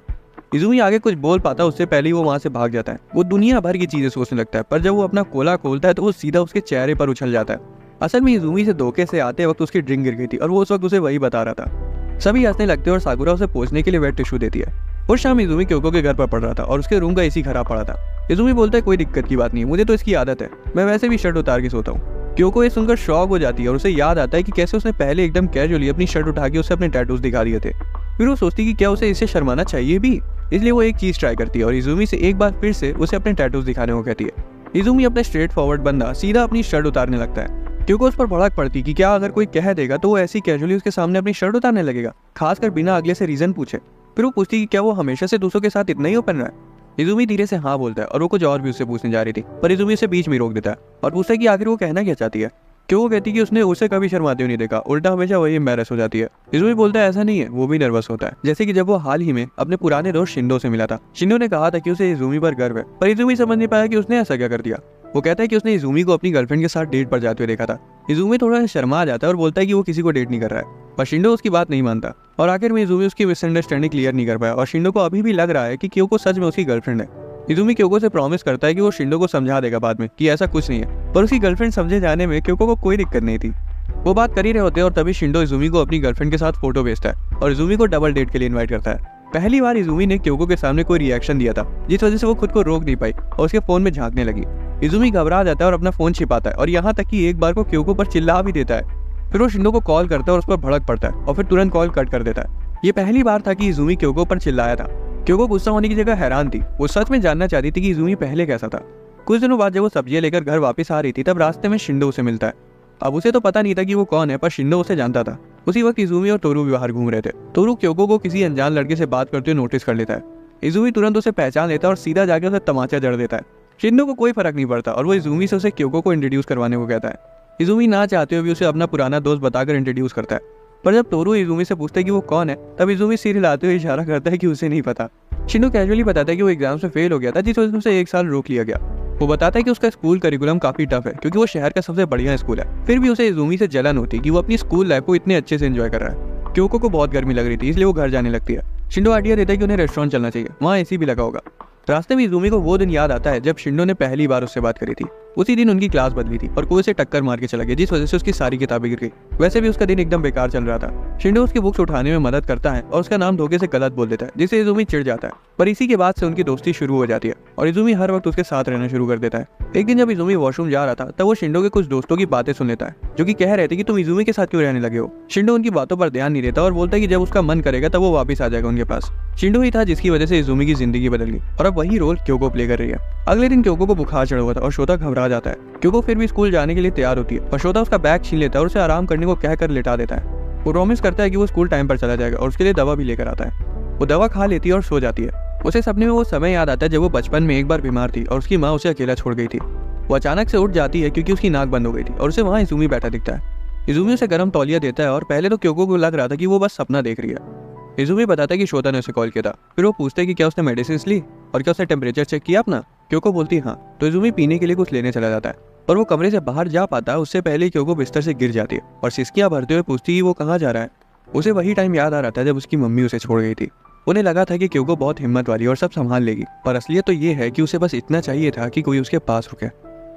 इजुमी आगे कुछ बोल पाता उससे पहले ही वो वहां से भाग जाता है। वो दुनिया भर की चीजें सोचने लगता है, पर जब वो अपना कोला खोलता है तो वो सीधा उसके चेहरे पर उछल जाता है। असल में इजुमी से धोखे से आते वक्त उसकी ड्रिंक गिर गई थी और वो उस वक्त उसे वही बता रहा था। सभी हंसने लगते हैं और साकुरा उसे पोंछने के लिए वेट टिश्यू देती है। उस शाम इजुमी क्योको के घर पर पड़ रहा था और उसके रूम का एसी खराब पड़ा था। इजुमी बोलता है कोई दिक्कत की बात नहीं, मुझे तो इसकी आदत है, मैं वैसे भी शर्ट उतार के सोता हूँ। क्योको ये सुनकर शॉक हो जाती है और उसे याद आता है कि कैसे उसने पहले एकदम कैजुअली अपनी शर्ट उठा के उसे अपने टैटूज दिखा दिए थे। फिर वो सोचती कि क्या उसे इससे शर्माना चाहिए भी, इसलिए वो एक चीज ट्राई करती है और इजुमी से एक बार फिर से उसे अपने टैटूज दिखाने को कहती है। इजुमी अपने स्ट्रेट फॉरवर्ड बंदा सीधा अपनी शर्ट उतारने लगता है क्योंकि उस पर भड़क पड़ती कि क्या अगर कोई कह देगा तो वो ऐसी कैजुअली उसके सामने अपनी शर्ट उतारने लगेगा, खासकर बिना अगले से रीजन पूछे। फिर वो पूछती कि क्या वो हमेशा से दूसरों के साथ इतना ही ओपन रहा है। इजुमी धीरे से हाँ बोलता है और वो कुछ और भी उससे पूछने जा रही थी, पर इजुमी उसे बीच में रोक देता है और पूछता है कि आखिर वो कहना क्या चाहती है। क्यों वो कहती कि उसने उसे कभी शर्माते हुए नहीं देखा, उल्टा हमेशा वही एम्बैरेस हो जाती है। इजुमी बोलता है ऐसा नहीं है, वो भी नर्वस होता है, जैसे कि जब वो हाल ही में अपने पुराने दोस्त शिंडो से मिला था। शिंडो ने कहा था कि उसे इजुमी पर गर्व है, पर इजुमी समझ नहीं पाया कि उसने ऐसा क्या कर दिया। वो कहता है कि उसने इजुमी को अपनी गर्लफ्रेंड के साथ डेट पर जाते हुए देखा था। इजुमी थोड़ा शर्मा जाता है और बोलता है कि वो किसी को डेट नहीं कर रहा है, पर शिंडो उसकी बात नहीं मानता और आखिर में इजुमी उसकी मिसअंडरस्टैंडिंग क्लियर नहीं कर पाया और शिंडो को अभी भी लग रहा है कि क्योको सच में उसकी गर्लफ्रेंड है। इजुमी क्योको से प्रॉमिस करता है कि वो शिंडो को समझा देगा बाद में कि ऐसा कुछ नहीं है, पर उसकी गर्लफ्रेंड समझे जाने में क्योको को कोई दिक्कत नहीं थी। वो बात कर ही रहे होते हैं और तभी शिंडो इजुमी को अपनी गर्लफ्रेंड के साथ फोटो भेजता है और इजुमी को डबल डेट के लिए इन्वाइट करता है। पहली बार इजुमी ने क्योको के सामने कोई रिएक्शन दिया था, जिस वजह से वो खुद को रोक नहीं पाई और उसके फोन में झांकने लगी। इजुमी घबरा जाता है और अपना फोन छिपाता है और यहाँ तक कि एक बार को क्योको पर चिल्ला भी देता है। फिर वो शिंडो को कॉल करता है और उस पर भड़क पड़ता है और फिर तुरंत कॉल कट कर देता है। ये पहली बार था कि इजुमी क्योको पर चिल्लाया था। क्योको गुस्सा होने की जगह हैरान थी। वो सच में जानना चाहती थी कि इजुमी पहले कैसा था। कुछ दिनों बाद जब वो सब्जियां लेकर घर वापस आ रही थी, तब रास्ते में शिंडो उसे मिलता है। अब उसे तो पता नहीं था कि वो कौन है, पर शिंडो उसे जानता था। उसी वक्त इजुमी और तोरू भी बाहर घूम रहे थे। तोरू क्योको को किसी अनजान लड़के से बात करते हुए नोटिस कर लेता है। इजुमी तुरंत उसे पहचान लेता है और सीधा जाकर उसे तमाचा जड़ देता है। शिंडो को कोई फर्क नहीं पड़ता और वो इजुमी से उसे क्योको को इंट्रोड्यूस करवाने को कहता है। इजुमी ना चाहते हुए भी उसे अपना पुराना दोस्त बताकर इंट्रोड्यूस करता है। पर जब तोरू इजुमी से पूछता है कि वो कौन है, तब इजुमी सिर हिलाते हुए इशारा करता है कि उसे नहीं पता। शिंडो कैजुअली बताता है कि वो एग्जाम्स में फेल हो गया था, जिस वजह से उसे 1 साल रोक लिया गया। वो बताता है कि उसका स्कूल करिकुलम काफी टफ है, क्योंकि वो शहर का सबसे बढ़िया स्कूल है। फिर भी उसे इजुमी से जलन होती है कि वो अपनी स्कूल लाइफ को इतने अच्छे से एंजॉय कर रहा है। क्योको को बहुत गर्मी लग रही थी, इसलिए वो घर जाने लगती है। शिंडो आइडिया देता है कि उन्हें रेस्टोरेंट चलना चाहिए, वहाँ एसी भी लगा होगा। रास्ते में इजुमी को वो दिन याद आता है जब शिंडो ने पहली बार उससे बात करी थी। उसी दिन उनकी क्लास बदली थी और कोई उसे टक्कर मार के चला गया, जिस वजह से उसकी सारी किताबें गिर गई। वैसे भी उसका दिन एकदम बेकार चल रहा था। शिंडो उसकी बुक्स उठाने में मदद करता है और उसका नाम धोखे से गलत बोल देता है, जिससे इजुमी चिढ़ जाता है। पर इसी के बाद से उनकी दोस्ती शुरू हो जाती है और इजुमी हर वक्त उसके साथ रहना शुरू कर देता है। एक दिन जब इजुमी वॉशरूम जा रहा था, तब वो शिंडो के कुछ दोस्तों की बातें सुन लेता है, जो कि कह रहे थे कि तुम इजुमी के साथ क्यों रहने लगे हो। शिंडो उनकी बातों पर ध्यान नहीं देता और बोलता है कि जब उसका मन करेगा तब वो वापस आ जाएगा उनके पास। शिंडो ही था जिसकी वजह से इजुमी की जिंदगी बदल गई और अब वही रोल क्योको प्ले कर रही है। अगले दिन क्योको को बुखार चढ़ा हुआ था और शोता घबरा जाता है। क्योको फिर भी स्कूल जाने के लिए तैयार होती है, पर शोता उसका बैग छीन लेता है और उसे आराम करने को कहकर लेटा देता है। वो प्रॉमिस करता है कि वो स्कूल टाइम पर चला जाएगा और उसके लिए दवा भी लेकर आता है। वो दवा खा लेती है और सो जाती है। उसे सपने में वो समय याद आता है जब वो बचपन में एक बार बीमार थी और उसकी माँ उसे अकेला छोड़ गई थी। वो अचानक से उठ जाती है क्योंकि उसकी नाक बंद हो गई थी और उसे वहाँ इजुमी बैठा दिखता है। इजुमी उसे गर्म तौलिया देता है और पहले तो क्योको को लग रहा था कि वो बस सपना देख रही है। इजुमी बताता है कि शोता ने उसे कॉल किया था। फिर वो पूछते हैं कि क्या उसने मेडिसिन ली और क्या उसने टेम्परेचर चेक किया अपना। क्योको बोलती है हाँ, तो इजुमी पीने के लिए कुछ लेने चला जाता है, पर वो कमरे से बाहर जा पाता उससे पहले क्योको बिस्तर से गिर जाती है और सिसकियां भरते हुए पूछती है वो कहाँ जा रहा है। उसे वही टाइम याद आ रहा था जब उसकी मम्मी उसे छोड़ गई थी। उन्हें लगा था कि क्योको बहुत हिम्मत वाली और सब संभाल लेगी, पर असलियत तो ये है कि उसे बस इतना चाहिए था कि कोई उसके पास रुके।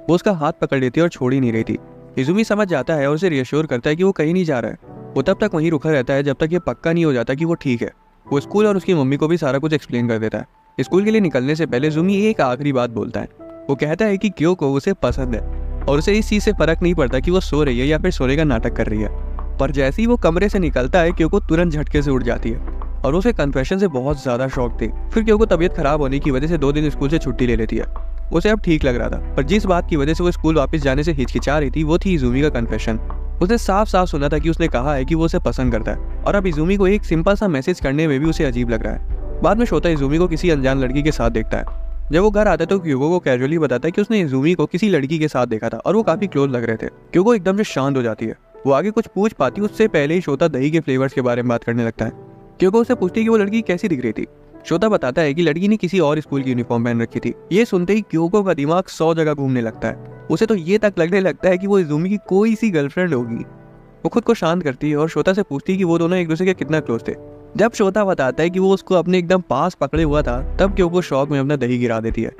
वो उसका हाथ पकड़ लेती और छोड़ ही नहीं रही थी। इजुमी समझ जाता है और उसे रियश्योर करता है कि वो कहीं नहीं जा रहा है। वो तब तक वहीं रुका रहता है जब तक ये पक्का नहीं हो जाता कि वो ठीक है। वो स्कूल और उसकी मम्मी को भी सारा कुछ एक्सप्लेन कर देता है। स्कूल के लिए निकलने से पहले इजुमी एक आखिरी बात बोलता है। वो कहता है कि क्योको उसे पसंद है और उसे इस चीज से फर्क नहीं पड़ता कि वो सो रही है या फिर सोने का नाटक कर रही है। पर जैसे ही वो कमरे से निकलता है, क्योको तुरंत झटके से उठ जाती है और उसे कन्फेशन से बहुत ज्यादा शौक थी। फिर क्योको तबीयत खराब होने की वजह से 2 दिन स्कूल से छुट्टी ले लेती है। उसे अब ठीक लग रहा था, पर जिस बात की वजह से वो स्कूल वापस जाने से हिचकिचा रही थी वो थी इजुमी का कन्फेशन। उसने साफ साफ सुना था कि उसने कहा है कि वो उसे पसंद करता है और अब इजुमी को एक सिंपल सा मैसेज करने में भी उसे अजीब लग रहा है। बाद में शोता इजुमी को किसी अनजान लड़की के साथ देखता है। जब वो घर आता है तो क्योको को कैजुअली बताता है कि उसने इजुमी को किसी लड़की के साथ देखा था और वो काफी क्लोज लग रहे थे। क्योको एकदम से शांत हो जाती है। वो आगे कुछ पूछ पाती उससे पहले ही शोता दही के फ्लेवर्स के बारे में बात करने लगता है। क्योको उसे पूछती है कि वो लड़की कैसी दिख रही थी। शोता बताता है कि लड़की ने किसी और स्कूल की यूनिफॉर्म पहन रखी थी। ये सुनते ही क्योको का दिमाग 100 जगह घूमने लगता है। उसे तो ये तक लगने लगता है कि वो इजुमी की कोई सी गर्लफ्रेंड होगी। वो खुद को शांत करती है और शोता से पूछती है कि वो दोनों एक दूसरे के कितना क्लोज थे। जब शोता बताता है कि वो उसको अपने एकदम पास पकड़े हुआ था, तब क्योको शौक में अपना दही गिरा देती है।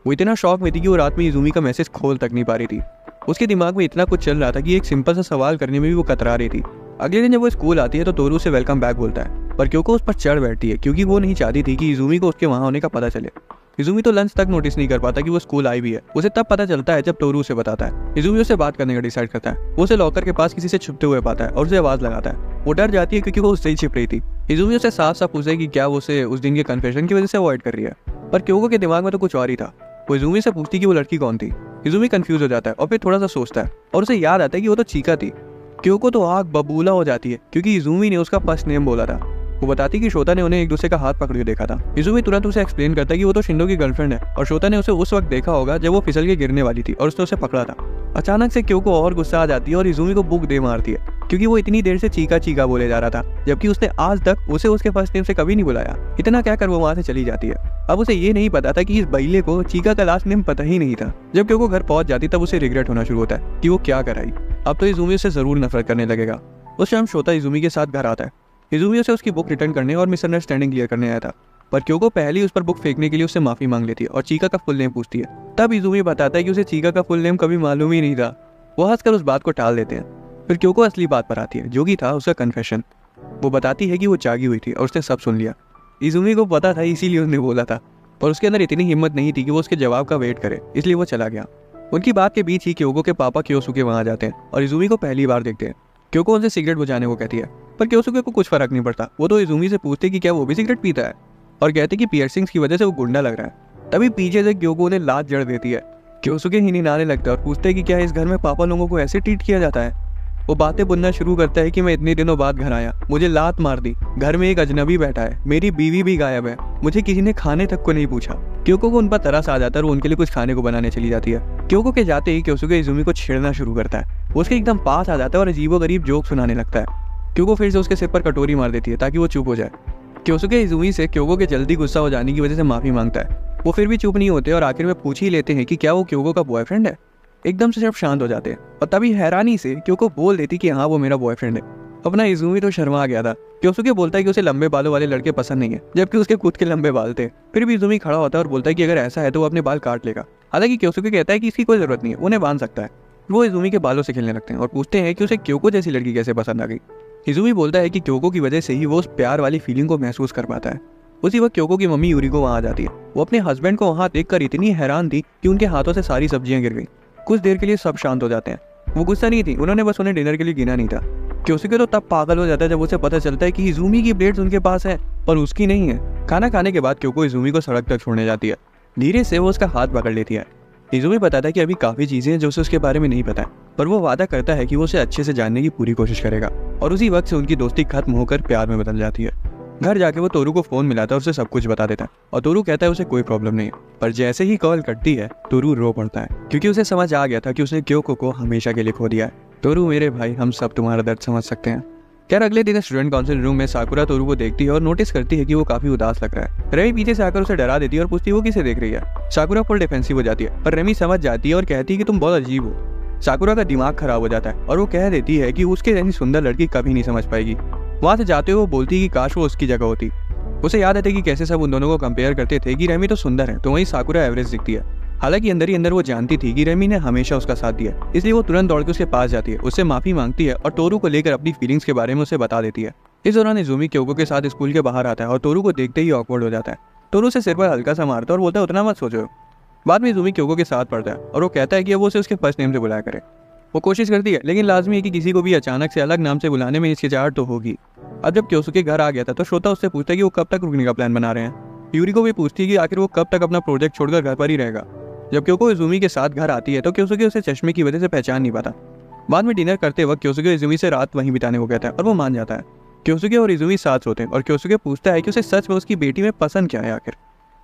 वो इतना शौक में थी कि वो रात में इजुमी का मैसेज खोल तक नहीं पा रही थी। उसके दिमाग में इतना कुछ चल रहा था कि एक सिंपल सा सवाल करने में भी वो कतरा रही थी। अगले दिन जब वो स्कूल आती है तो तोरू से वेलकम बैक बोलता है, पर क्योको उस पर चढ़ बैठती है क्योंकि वो नहीं चाहती थी कि इजुमी को उसके वहाँ होने का पता चले। इजुमी तो लंच तक नोटिस नहीं कर पाता कि वो स्कूल आई भी है। उसे तब पता चलता है जब तोरू उसे बताता है। इजुमी उससे बात करने का डिसाइड करता है। वो उसे लॉकर के पास किसी से छुपते हुए पाता है और उसे आवाज लगाता है। वो डर जाती है क्योंकि वो उससे ही छिप रही थी। इजुमी उसे साफ साफ पूछे कि क्या वो उसे उस दिन के कन्फेशन की वजह से अवॉइड कर रही है, पर क्योको के दिमाग में तो कुछ और ही था। वो इजुमी से पूछती कि वो लड़की कौन थी। इजुमी कंफ्यूज हो जाता है और फिर थोड़ा सा सोचता है और उसे याद आता है कि वो तो चीका थी। क्योको तो आग बबूला हो जाती है क्योंकि इजुमी ने उसका फर्स्ट नेम बोला था। वो बताती कि शोता ने उन्हें एक दूसरे का हाथ पकड़े देखा था। इजुमी तुरंत उसे एक्सप्लेन करता है कि वो तो शिंडो की गर्लफ्रेंड है और शोता ने उसे उस वक्त देखा होगा जब वो फिसल के गिरने वाली थी और उसने उसे पकड़ा था। अचानक से क्योको और गुस्सा आ जाती है और इजुमी को बुक दे मारती है क्योंकि वो इतनी देर से चीका चीका बोले जा रहा था, जबकि उसने आज तक उसे उसके फर्स्ट नेम से कभी नहीं बुलाया। इतना क्या कर वो वहां से चली जाती है। अब उसे ये नहीं पता था कि इस बइले को चीका का लास्ट नेम पता ही नहीं था। जब क्योको घर पहुंच जाती तब उसे रिग्रेट होना शुरू होता है कि वो क्या कराई। अब तो इजुमी उसे जरूर नफरत करने लगेगा। उस शाम शोता इजुमी के साथ घर आता है। इजुमी उसे उसकी बुक रिटर्न करने और मिसअंडरस्टैंडिंग क्लियर करने आया था, पर क्योको पहले ही उस पर बुक फेंकने के लिए उससे माफी मांग लेती है और चीका का फुल नेम पूछती है। तब इजुमी बताता है कि उसे चीका का फुल नेम कभी मालूम ही नहीं था। वो हंसकर उस बात को टाल देते हैं। फिर क्योको असली बात पर आती है, जो कि था उसका कन्फेशन। वो बताती है कि वो जागी हुई थी और उसने सब सुन लिया। इजुमी को पता था, इसीलिए उसने बोला था, पर उसके अंदर इतनी हिम्मत नहीं थी कि वो उसके जवाब का वेट करे, इसलिए वो चला गया। उनकी बात के बीच ही क्योको के पापा क्योसुके वहां जाते हैं और इजुमी को पहली बार देखते हैं। क्योको उनसे सिगरेट बुझाने को कहती है, पर क्योसुके को कुछ फर्क नहीं पड़ता। वो तो इजुमी से पूछते कि क्या वो भी सिगरेट पीता है और कहते कि पियर्सिंग्स की वजह से वो गुंडा लग रहा है। तभी पीछे से क्योको उन्हें लात जड़ देती है। क्योसुके ही निनाने लगता है और पूछते हैं कि क्या इस घर में पापा लोगों को ऐसे ट्रीट किया जाता है। वो बातें बुनना शुरू करता है कि मैं इतने दिनों बाद घर आया, मुझे लात मार दी, घर में एक अजनबी बैठा है, मेरी बीवी भी गायब है, मुझे किसी ने खाने तक को नहीं पूछा। क्योको को उन पर तरस आ जाता है और वो उनके लिए कुछ खाने को बनाने चली जाती है। क्योको के जाते ही क्योसुके इजुमी को छेड़ना शुरू करता है। वो उसके एकदम पास आ जाता है और अजीबोगरीब जोक सुनाने लगता है। क्योको फिर से उसके सिर पर कटोरी मार देती है ताकि वो चुप हो जाए। क्योसुके इजुमी से क्योको के जल्दी गुस्सा हो जाने की वजह से माफी मांगता है। वो फिर भी चुप नहीं होते और आखिर में पूछ ही लेते हैं कि क्या वो क्योको का बॉयफ्रेंड है। एकदम से सब शांत हो जाते हैं और तभी हैरानी से क्योको बोल देती कि हाँ वो मेरा बॉयफ्रेंड है। अपना इजुमी तो शर्मा गया था। क्योसुके बोलता है कि उसे लंबे बालों वाले लड़के पसंद नहीं है, जबकि उसके खुद के लंबे बाल थे। फिर भी इजुमी खड़ा होता है और बोलता है कि अगर ऐसा है तो वो अपने बाल काट लेगा। हालांकि क्योसुके कहता है कि इसकी कोई जरूरत नहीं है, उन्हें बांध सकता है। वो इजुमी के बालों से खेलने लगते हैं और पूछते हैं कि उसे क्योको जैसी लड़की कैसे पसंद आ गई। इजुमी बोलता है कि क्योको की वजह से ही वो उस प्यार वाली फीलिंग को महसूस कर पाता है। उसी वक्त क्योको की मम्मी यूरिको वहां आ जाती है। वो अपने हस्बैंड को वहां देखकर इतनी हैरान थी कि उनके हाथों से सारी सब्जियां गिर गई। कुछ देर के लिए सब शांत हो जाते हैं। वो गुस्सा नहीं थी, उन्होंने बस उन्हें डिनर के लिए गिना नहीं था। क्योसुके तो तब पागल हो जाता है जब उसे पता चलता है कि इजुमी की प्लेट्स उनके पास है पर उसकी नहीं है। खाना खाने के बाद क्योको इजुमी को सड़क तक छोड़ने जाती है। धीरे से वो उसका हाथ पकड़ लेती है। इजुमी बताता है कि अभी काफी चीजें हैं जो उसे उसके बारे में नहीं पता है, पर वो वादा करता है कि वो उसे अच्छे से जानने की पूरी कोशिश करेगा। और उसी वक्त से उनकी दोस्ती खत्म होकर प्यार में बदल जाती है। घर जाके वो तोरू को फोन मिलाता है और उसे सब कुछ बता देता है और तोरू कहता है उसे कोई प्रॉब्लम नहीं है। पर जैसे ही कॉल कटती है तोरू रो पड़ता है क्योंकि उसे समझ आ गया था कि उसने क्योको को हमेशा के लिए खो दिया है। तोरू मेरे भाई, हम सब तुम्हारा दर्द समझ सकते हैं। खैर अगले दिन स्टूडेंट काउंसिल रूम में साकुरा तोरू को देखती है और नोटिस करती है कि वो काफी उदास लग रहा है। रेमी पीछे से आकर उसे डरा देती है और पूछती है वो किसे देख रही है। साकुरा फुल डिफेंसिव हो जाती है, पर रेमी समझ जाती है और कहती है कि तुम बहुत अजीब हो। साकुरा का दिमाग खराब हो जाता है और वो कह देती है कि उसके जैसी सुंदर लड़की कभी नहीं समझ पाएगी। वहां से जाते हुए वो बोलती है कि काश वो उसकी जगह होती। उसे याद है कि कैसे सब उन दोनों को कंपेयर करते थे कि रेमी तो सुंदर है तो वहीं साकुरा एवरेज दिखती है। हालांकि अंदर ही अंदर वो जानती थी कि रेमी ने हमेशा उसका साथ दिया, इसलिए वो तुरंत दौड़ के उसके पास जाती है, उससे माफी मांगती है और तोरू को लेकर अपनी फीलिंग्स के बारे में उसे बता देती है। इस दौरान इजुमी क्योको के साथ स्कूल के बाहर आता है और तोरू को देखते ही ऑकवर्ड हो जाता है। तोरू उसे सिर पर हल्का सा मारता है और बोलता है उतना मत सोचो। बाद में इजुमी क्योको के साथ पढ़ता है और वो कहता है कि वो उसे उसके फर्स्ट नेम से बुलाया करे। वो कोशिश करती है लेकिन लाजमी है कि किसी को भी अचानक से अलग नाम से बुलाने में हिचकिचाहट तो होगी। अब जब क्योसुके घर आ गया था तो श्रोता उससे पूछता है कि वो कब तक रुकने का प्लान बना रहे हैं। यूरिको भी पूछती है कि आखिर वो कब तक अपना प्रोजेक्ट छोड़कर घर पर ही रहेगा। जब क्योको इजुमी के साथ घर आती है तो क्योसुके उसे चश्मे की वजह से पहचान नहीं पाता। बाद में डिनर करते वक्त क्योसुके इजुमी से रात वहीं बिताने को कहता है और वो मान जाता है। क्योसुके और इजुमी साथ सोते हैं और क्योसुके पूछता है कि उसे सच में उसकी बेटी में पसंद क्या है आखिर।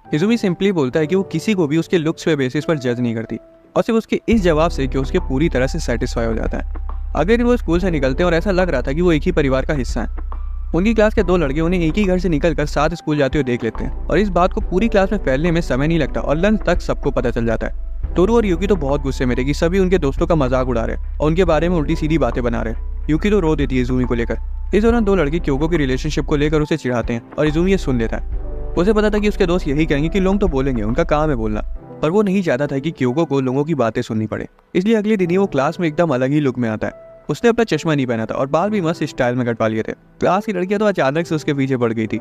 इजुमी सिंपली बोलता है कि वो किसी को भी उसके लुक्स पे बेसिस पर जज नहीं करती और सिर्फ उसके इस जवाब से क्योसुके पूरी तरह से सेटिस्फाई हो जाता है। अगले दिन वो स्कूल से निकलते हैं और ऐसा लग रहा था कि वो एक ही परिवार का हिस्सा है। उनकी क्लास के 2 लड़के उन्हें एक ही घर से निकलकर साथ स्कूल जाते हुए देख लेते हैं और इस बात को पूरी क्लास में फैलने में समय नहीं लगता और लंच तक सबको पता चल जाता है। तोरू और यूकी तो बहुत गुस्से में थे कि सभी उनके दोस्तों का मजाक उड़ा रहे और उनके बारे में उल्टी सीधी बातें बना रहे। यूकी तो रो देती है इजुमी को लेकर। इस दौरान 2 लड़के क्योको की रिलेशनशिप को लेकर उसे चिढ़ाते हैं और इजुमी ये सुन लेता है। उसे पता था कि उसके दोस्त यही कहेंगे कि लोग तो बोलेंगे, उनका काम है बोलना, पर वो नहीं चाहता था कि क्योको को लोगों की बातें सुननी पड़े। इसलिए अगले दिन ही वो क्लास में एकदम अलग ही लुक में आता है। उसने अपना चश्मा नहीं पहना था और बाल भी मस्त स्टाइल में कटवा लिए थे। क्लास की लड़कियां तो अचानक से उसके पीछे पड़ गई थी।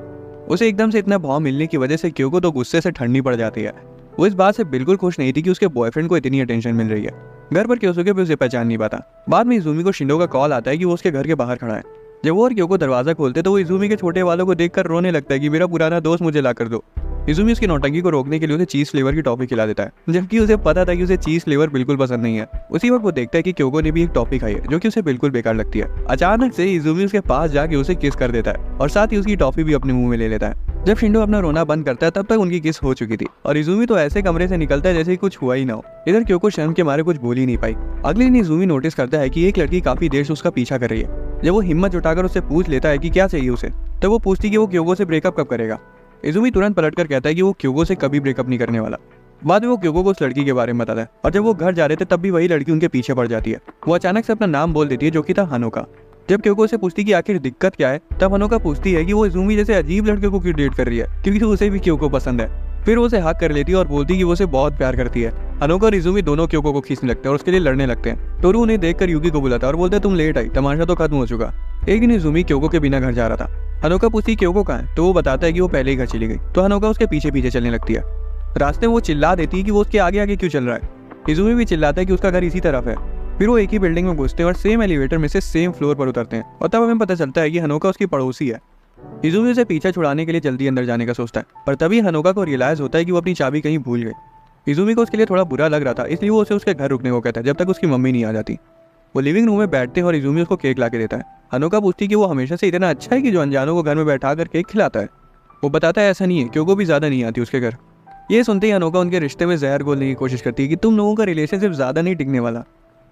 उसे एकदम से इतना भाव मिलने की वजह से क्योको तो गुस्से से ठंडी पड़ जाती है। वो इस बात से बिल्कुल खुश नहीं थी कि उसके बॉयफ्रेंड को इतनी अटेंशन मिल रही है। घर पर क्योसुके भी उसे पहचान नहीं पाता। बाद में इजुमी को शिंडो का कॉल आता है कि वो उसके घर के बाहर खड़ा है। जब वो और क्योको दरवाजा खोलते तो वो इजुमी के छोटे वालों को देखकर रोने लगता है कि मेरा पुराना दोस्त मुझे ला कर दो। इजुमी उसकी नौटंकी को रोकने के लिए उसे चीज फ्लेवर की टॉफी खिला देता है, जबकि उसे पता था कि उसे चीज फ्लेवर बिल्कुल पसंद नहीं है। उसी वक्त वो देखता है कि क्योको ने भी एक टॉफी खाई है जो कि उसे बिल्कुल बेकार लगती है। अचानक से इजुमी उसके पास जाके उसे किस कर देता है और साथ ही उसकी टॉफी भी अपने मुंह में ले लेता है। जब शिंडो अपना रोना बंद करता है तब तक उनकी किस हो चुकी थी और इजुमी तो ऐसे कमरे से निकलता है जैसे कुछ हुआ ही ना हो। इधर क्योको शर्म के मारे कुछ बोल ही नहीं पाई। अगले दिन इजुमी नोटिस करता है कि एक लड़की काफी देर से उसका पीछा कर रही है। जब वो हिम्मत जुटाकर उससे पूछ लेता है कि क्या चाहिए उसे, तब वो पूछती कि वो क्योको से ब्रेकअप कब करेगा। इजुमी तुरंत पलटकर कहता है कि वो क्योको से कभी ब्रेकअप नहीं करने वाला। बाद में वो क्योको को उस लड़की के बारे में बताता है और जब वो घर जा रहे थे तब भी वही लड़की उनके पीछे पड़ जाती है। वो अचानक से अपना नाम बोल देती है जो कि था हनोका। जब क्योको से पूछती कि आखिर दिक्कत क्या है, तब हनोका पूछती है कि वो इजुमी जैसे अजीब लड़के को क्यों डेट कर रही है क्योंकि उसे भी क्योको पसंद है। फिर वो उसे हक कर लेती है और बोलती कि वो उसे बहुत प्यार करती है। हनोका और इजुमी दोनों क्योको को खींचने लगते हैं और उसके लिए लड़ने लगते हैं। तोरू उन्हें देखकर यूकी को बुलाता है और बोलता है तुम लेट आई, तमाशा तो खत्म हो चुका। एक दिन इजुमी क्योको के बिना घर जा रहा था। हनोका पूछती क्योको कहाँ है, तो वो बताता है कि वो पहले ही घर चली गई। तो हनोका उसके पीछे पीछे चलने लगती है। रास्ते में वो चिल्ला देती है कि वो उसके आगे आगे क्यों चल रहा है। इजुमी भी चिल्लाता है कि उसका घर इसी तरफ है। फिर वो एक ही बिल्डिंग में घुसते हैं और सेम एलिवेटर में से सेम फ्लोर पर उतरते हैं और तब हमें पता चलता है कि हनोका उसकी पड़ोसी है। इजुमी उसे पीछा छुड़ाने के लिए जल्दी अंदर जाने का सोचता है, पर तभी हनोका को रियलाइज होता है कि वो अपनी चाबी कहीं भूल गई। इजुमी को उसके लिए थोड़ा बुरा लग रहा था, इसलिए वो उसे उसके घर रुकने को कहता है जब तक उसकी मम्मी नहीं आ जाती। वो लिविंग रूम में बैठते हैं और इजुमी उसको केक ला के देता है। हनोका पूछती है कि वो हमेशा से इतना अच्छा है कि जो अनजानों को घर में बैठा कर केक खिलाता है। वो बताता है ऐसा नहीं है, क्योंकि भी ज्यादा नहीं आती उसके घर। ये सुनते ही हनोका उनके रिश्ते में जहर घोलने की कोशिश करती है कि तुम लोगों का रिलेशनशिप ज्यादा नहीं टिकने वाला।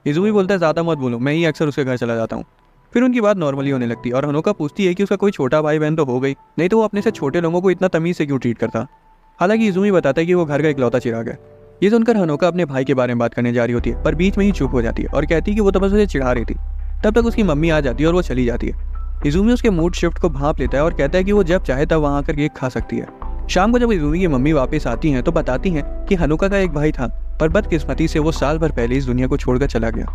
इजुमी बोलता है ज्यादा मत बोलो, मैं ही अक्सर उसके घर चला जाता हूँ। फिर उनकी बात नॉर्मली होने लगती है और हनोका पूछती है कि उसका कोई छोटा भाई बहन तो हो गई, नहीं तो वो अपने से छोटे लोगों को इतना तमीज से क्यों ट्रीट करता। हालांकि इजुमी बताता है कि वो घर का इकलौता चिराग है। ये सुनकर हनोका अपने भाई के बारे में बात करने जा रही होती है, पर बीच में ही चुप हो जाती है और कहती है कि वो तो बस उसे चिढ़ा रही थी। तब तक उसकी मम्मी आ जाती है और वो चली जाती है। इजुमी उसके मूड शिफ्ट को भांप लेता है और कहता है कि वो जब चाहे तब वहां आकर केक खा सकती है। शाम को जब इजुमी की मम्मी वापस आती हैं तो बताती हैं कि हनोका का एक भाई था, पर बदकिस्मती से वो साल भर पहले इस दुनिया को छोड़कर चला गया।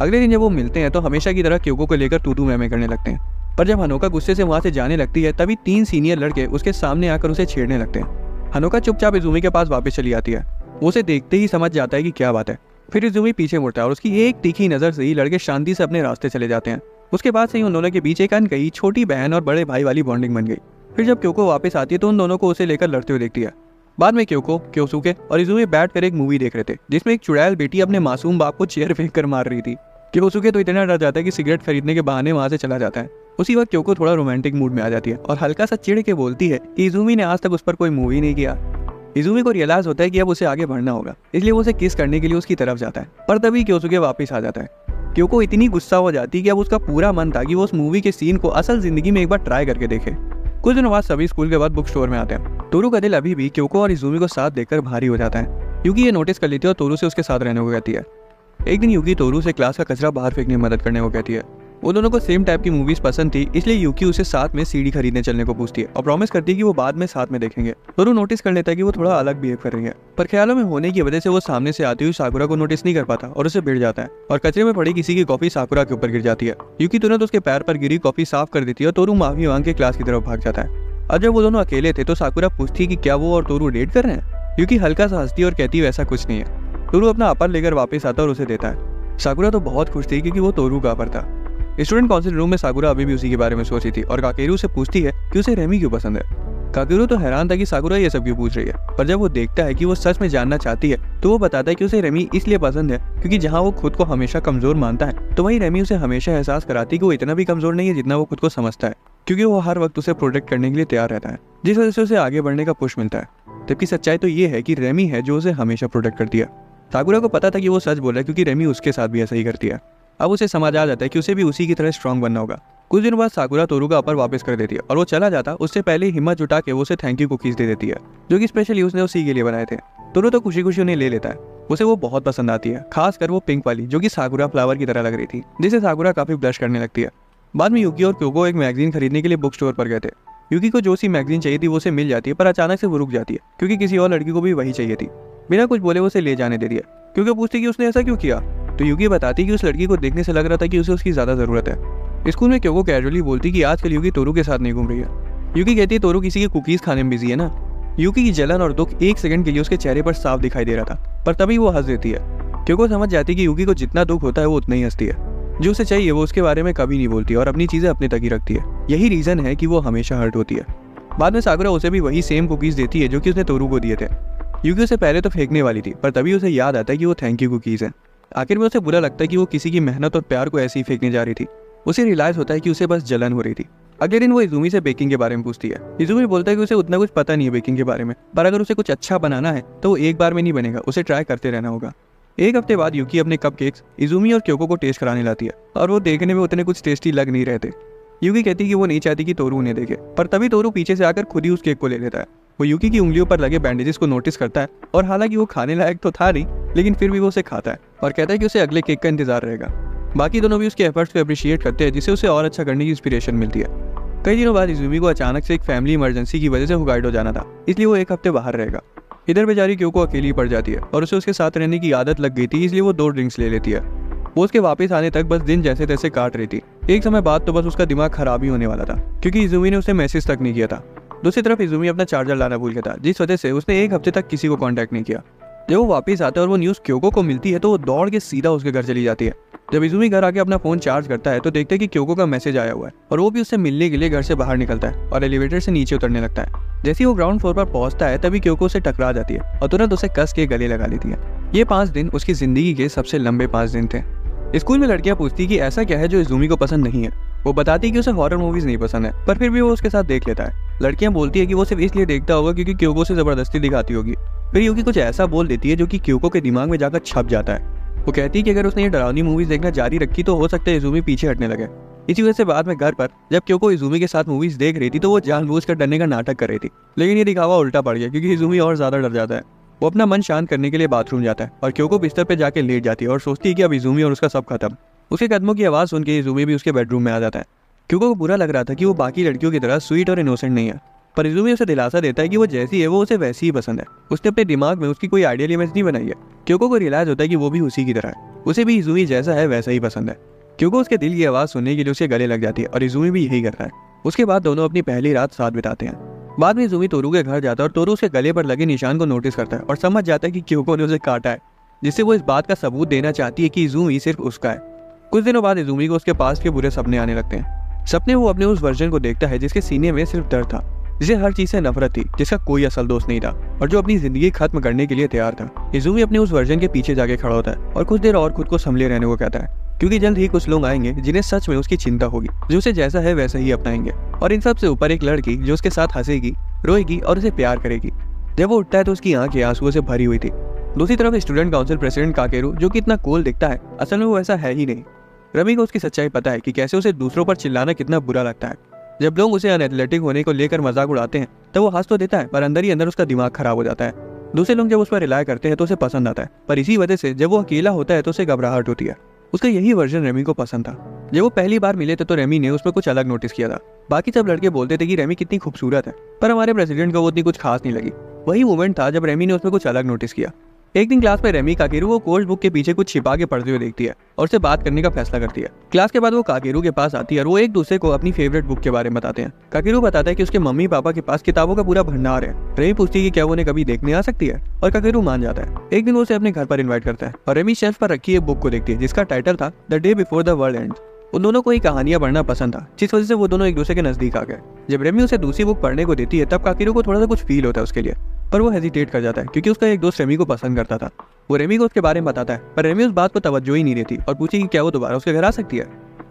अगले दिन जब वो मिलते हैं तो हमेशा की तरह क्योको को लेकर तू मैं करने लगते हैं, पर जब हनोका गुस्से से वहां से जाने लगती है तभी 3 सीनियर लड़के उसके सामने आकर उसे छेड़ने लगते हैं। हनोका चुपचाप इजुमी के पास वापस चली आती है। वो उसे देखते ही समझ जाता है कि क्या बात है। फिर इजुमी पीछे मुड़ता है और उसकी एक तीखी नजर से ही लड़के शांति से अपने रास्ते चले जाते हैं। उसके बाद से ही उन दोनों के बीच एक अनकही छोटी बहन और बड़े भाई वाली बॉन्डिंग बन गई। फिर जब क्योको वापस आती है तो उन दोनों को उसे लेकर लड़ते हुए देखती है। बाद में क्योको, क्योसुके और इजुमी बैठकर एक मूवी देख रहे थे जिसमें एक चुड़ैल बेटी अपने मासूम बाप को चेयर फेंक कर मार रही थी। क्योसुके तो इतना डर जाता है कि सिगरेट खरीदने के बहाने वहां से चला जाता है। उसी वक्त क्योको थोड़ा रोमांटिक मूड में आ जाती है और हल्का सा चिढ़ के बोलती है कि इजुमी ने आज तक उस पर कोई मूवी नहीं किया। इजुमी को रियलाइज होता है कि अब उसे आगे बढ़ना होगा, इसलिए वो उसे किस करने के लिए उसकी तरफ जाता है, पर तभी क्योसुके वापस आ जाता है। क्योको इतनी गुस्सा हो जाती है कि अब उसका पूरा मन था कि वो उस मूवी के सीन को असल जिंदगी में एक बार ट्राई करके देखे। कुछ दिनों बाद सभी स्कूल के बाद बुक स्टोर में आते हैं। तोरू का दिल अभी भी क्योको और इजुमी को साथ देखकर भारी हो जाता है, क्योंकि ये नोटिस कर लेती है और तोरू से उसके साथ रहने को कहती है। एक दिन यूकी तोरू से क्लास का कचरा बाहर फेंकने में मदद करने को कहती है। वो दोनों को सेम टाइप की मूवीज पसंद थी, इसलिए यूकी उसे साथ में सीडी खरीदने चलने को पूछती है और प्रॉमिस करती है कि वो बाद में साथ में देखेंगे। तोरू नोटिस कर लेता है कि वो थोड़ा अलग बिहेव कर रही है, पर ख्यालों में होने की वजह से वो सामने से आती हुई साकुरा को नोटिस नहीं कर पाता और उसे भिड़ जाता है और कचरे में पड़ी किसी की कॉफी साकुरा के ऊपर गिर जाती है। यूकी तुरंत उसके पैर पर गिरी कॉफी साफ कर देती है और तोरू माफी मांग के क्लास की तरफ भाग जाता है। अब जब वो दोनों अकेले थे तो साकुरा पूछती है कि क्या वो और तोरू डेट कर रहे हैं। यूकी हल्का सा हंसती है और कहती है वैसा कुछ नहीं है। तोरू अपना अपर लेकर वापस आता और उसे देता है। साकुरा तो बहुत खुश थी क्योंकि वो तोरू का अपर था। स्टूडेंट काउंसिल रूम में साकुरा अभी भी उसी के बारे में सोच रही थी और काकेरू से पूछती है कि उसे रेमी क्यों पसंद है। काकेरू तो हैरान था कि साकुरा ये सब क्यों पूछ रही है, पर जब वो देखता है कि वो सच में जानना चाहती है तो वो बताता है कि उसे रेमी इसलिए पसंद है क्योंकि जहाँ वो खुद को हमेशा कमजोर मानता है तो वही रेमी उसे हमेशा एहसास कराती है कि वो इतना भी कमजोर नहीं है जितना वो खुद को समझता है, क्योंकि वो हर वक्त उसे प्रोटेक्ट करने के लिए तैयार रहता है, जिस वजह से उसे आगे बढ़ने का पुश मिलता है। जबकि सच्चाई तो ये है कि रेमी है जो उसे हमेशा प्रोटेक्ट करती है। साकुरा को पता था कि वो सच बोल रहा है क्योंकि रेमी उसके साथ भी ऐसा ही करती है। अब उसे समझ आ जाता है कि उसे भी उसी की तरह स्ट्रांग बनना होगा। कुछ दिनों बाद साकुरा तोरू का अपर वापस कर देती है और वो चला जाता उससे पहले हिम्मत जुटा के वो उसे थैंक यू कुकीज दे देती है जो कि स्पेशली उसने उसी के लिए बनाए थे। तोरू तो खुशी खुशी उन्हें ले लेता है। उसे वो बहुत पसंद आती है, खासकर वो पिंक वाली जो कि साकुरा फ्लावर की तरह लग रही थी, जिसे साकुरा काफी ब्लश करने लगती है। बाद में यूकी और क्योको एक मैगजीन खरीदने के लिए बुक स्टोर पर गए थे। यूकी को जो सी मैगजीन चाहिए थी वो उसे मिल जाती है, पर अचानक से वो रुक जाती है क्योंकि किसी और लड़की को भी वही चाहिए थी। बिना कुछ बोले उसे ले जाने दे दिया। क्योंकि पूछती कि उसने ऐसा क्यों किया, तो यूकी बताती कि उस लड़की को देखने से लग रहा था कि उसे उसकी ज्यादा जरूरत है। स्कूल में क्योको कैजुअली बोलती कि आजकल यूकी तोरू के साथ नहीं घूम रही है। यूकी कहती है तोरू किसी के कुकीज खाने में बिजी है ना। यूकी की जलन और दुख एक सेकंड के लिए उसके चेहरे पर साफ दिखाई दे रहा था, पर तभी वो हंस देती है। क्योंकि समझ जाती है कि यूकी को जितना दुख होता है वो उतना ही हंसती है। जो उसे चाहिए वो उसके बारे में कभी नहीं बोलती और अपनी चीजें अपने तक ही रखती है। यही रीजन है कि वो हमेशा हर्ट होती है। बाद में साकुरा उसे भी वही सेम कुकीज देती है जो कि उसने तोरू को दिए थे। यूकी उसे पहले तो फेंकने वाली थी, पर तभी उसे याद आता है कि वो थैंक यू कुकीज है। आखिर में उसे बुरा लगता है कि वो किसी की मेहनत और प्यार को ऐसे ही फेंकने जा रही थी। उसे रियलाइज होता है कि उसे बस जलन हो रही थी। अगले दिन वो इजुमी से बेकिंग के बारे में पूछती है। इजुमी बोलता है कि उसे उतना कुछ पता नहीं है बेकिंग के बारे में, पर अगर उसे कुछ अच्छा बनाना है तो वो एक बार में नहीं बनेगा, उसे ट्राई करते रहना होगा। एक हफ्ते बाद यूकी अपने कपकेक्स इजुमी और क्योको को टेस्ट कराने लाती है और वो देखने में उतने कुछ टेस्टी लग नहीं रहते। यूकी कहती है कि वो नहीं चाहती कि तोरू उन्हें देखे, पर तभी तोरू पीछे से आकर खुद ही उस केक को ले लेता है। वो यूकी की उंगलियों पर लगे बैंडेजेस को नोटिस करता है और हालांकि वो खाने लायक तो था नहीं, लेकिन फिर भी वो उसे खाता है और कहता है कि उसे अगले केक का इंतजार रहेगा। बाकी दोनों भी उसके एफर्ट्स को अप्रिशिएट करते हैं, जिससे उसे और अच्छा करने की इंस्पिरेशन मिलती है। कई दिनों बाद इजुमी को अचानक से एक फैमिली इमरजेंसी की वजह से होकाइडो जाना था, इसलिए वो एक हफ्ते बाहर रहेगा। इधर बेचारी क्योको अकेली पड़ जाती है और उसे उसके साथ रहने की आदत लग गई थी, इसलिए वो 2 ड्रिंक्स ले लेती है। वो उसके वापस आने तक बस दिन जैसे तैसे काट रही थी। एक समय बाद तो बस उसका दिमाग खराब ही होने वाला था, क्योंकि इजुमी ने उसे मैसेज तक नहीं किया था। दूसरी तरफ इजुमी अपना चार्जर लाना भूल गया था, जिस वजह से उसने एक हफ्ते तक किसी को कांटेक्ट नहीं किया। जब वो वापस आता है और वो न्यूज़ क्योको को मिलती है तो वो दौड़ के सीधा उसके घर चली जाती है। जब इजुमी घर आके अपना फोन चार्ज करता है तो देखते हैं कि क्योको का मैसेज आया हुआ है और वो भी उससे मिलने के लिए घर से बाहर निकलता है और एलिवेटर से नीचे उतरने लगता है। जैसे ही वो ग्राउंड फ्लोर पर पहुंचता है तभी क्योको उसे टकरा जाती है और तुरंत उसे कस के गले लगा लेती है। ये 5 दिन उसकी जिंदगी के सबसे लंबे 5 दिन थे। स्कूल में लड़कियां पूछती कि ऐसा क्या है जो इजुमी को पसंद नहीं है। वो बताती कि उसे हॉरर मूवीज नहीं पसंद है, पर फिर भी वो उसके साथ देख लेता है। लड़कियां बोलती है कि वो सिर्फ इसलिए देखता होगा क्योंकि क्योको से जबरदस्ती दिखाती होगी। फिर यूकी कुछ ऐसा बोल देती है जो कि क्योको के दिमाग में जाकर छप जाता है। वो कहती है कि अगर उसने ये डरावनी मूवीज देखना जारी रखी तो हो सकता है इजुमी पीछे हटने लगे। इसी वजह से बाद में घर पर जब क्योको इजुमी के साथ मूवीज देख रही थी तो वो जानबूझकर डरने का नाटक कर रही थी, लेकिन ये दिखावा उल्टा पड़ गया क्योंकि इजुमी और ज्यादा डर जाता है। वो अपना मन शांत करने के लिए बाथरूम जाता है और क्योको बिस्तर पे जाके लेट जाती है और सोचती है कि अब इजुमी और उसका सब खत्म। उसके कदमों की आवाज़ सुन के इजुमी भी उसके बेडरूम में आ जाता है। क्योंकि को बुरा लग रहा था कि वो बाकी लड़कियों की तरह स्वीट और इनोसेंट नहीं है, पर इजुमी उसे दिलासा देता है कि वो जैसी है वो उसे वैसी ही पसंद है। उसने अपने दिमाग में उसकी कोई आइडियल इमेज नहीं बनाई है। क्योको को रियलाइज होता है कि वो भी उसी की तरह है, उसे भी इजुमी जैसा है वैसा ही पसंद है। क्योको उसके दिल की आवाज़ सुनने के लिए उसके गले लग जाती है और इजुमी भी यही करता है। उसके बाद दोनों अपनी पहली रात साथ बिताते हैं। बाद में इजुमी तोरू के घर जाता है और तोरू उसके गले पर लगे निशान को नोटिस करता है और समझ जाता है कि क्योको ने उसे काटा है, जिससे वो इस बात का सबूत देना चाहती है कि इजुमी सिर्फ उसका है। कुछ दिनों बाद इजुमी को उसके पास के बुरे सपने आने लगते हैं। सपने वो अपने उस वर्जन को देखता है जिसके सीने में सिर्फ दर्द था, जिसे हर चीज से नफरत थी, जिसका कोई असल दोस्त नहीं था और जो अपनी जिंदगी खत्म करने के लिए तैयार था। इजुमी अपने उस वर्जन के पीछे जाके खड़ा होता है और कुछ देर और खुद को संभले रहने को कहता है, क्योंकि जल्द ही कुछ लोग आएंगे जिन्हें सच में उसकी चिंता होगी, जो उसे जैसा है वैसा ही अपनाएंगे, और इन सब से ऊपर एक लड़की जो उसके साथ हंसेगी, रोएगी और उसे प्यार करेगी। जब वो उठता है तो उसकी आंखें आंसुओं से भरी हुई थी। दूसरी तरफ स्टूडेंट काउंसिल प्रेसिडेंट काकेरू, जो कि इतना कूल दिखता है, असल में वो ऐसा है ही नहीं। रमी को उसकी सच्चाई पता है कि कैसे उसे दूसरों पर चिल्लाना कितना बुरा लगता है। जब लोग उसे अनएथलेटिक होने को लेकर मजाक उड़ाते हैं तो वो हंस तो देता है, पर अंदर ही अंदर उसका दिमाग खराब हो जाता है। दूसरे लोग जब उस पर रिलाय करते हैं तो उसे पसंद आता है, पर इसी वजह से जब वो अकेला होता है तो उसे घबराहट होती है। उसका यही वर्जन रेमी को पसंद था। जब वो पहली बार मिले थे तो रेमी ने उसमें कुछ अलग नोटिस किया था। बाकी सब लड़के बोलते थे कि रेमी कितनी खूबसूरत है, पर हमारे प्रेसिडेंट को वो उतनी कुछ खास नहीं लगी। वही मोमेंट था जब रेमी ने उसमें कुछ अलग नोटिस किया। एक दिन क्लास में रेमी काकेरू को कोर्स बुक के पीछे कुछ छिपा के पढ़ते हुए देखती है और उससे बात करने का फैसला करती है। क्लास के बाद वो काकेरू के पास आती है और वो एक दूसरे को अपनी फेवरेट बुक के बारे में बताते हैं। काकेरू बताता है कि उसके मम्मी पापा के पास किताबों का पूरा भंडार है। रेमी पूछती है कि क्या वो उन्हें कभी देखने आ सकती है, और काकेरू मान जाता है। एक दिन वो उसे अपने घर पर इन्वाइट करता है और रेमी शेल्फ पर रखी एक बुक को देखती है जिसका टाइटल था the day before the world ends. उन दोनों को ही कहानियां पढ़ना पसंद था, जिस वजह से वो दोनों एक दूसरे के नजदीक आ गए। जब रेमी उसे दूसरी बुक पढ़ने को देती है तब काकेरू को थोड़ा सा कुछ फील होता है उसके लिए, पर वो हेजिटेट कर जाता है क्योंकि उसका एक दोस्त रेमी को पसंद करता था। वो रेमी को उसके बारे में बताता है, पर रेमी उस बात को तवज्जो ही नहीं देती और पूछी कि क्या वो दोबारा उसके घर आ सकती है।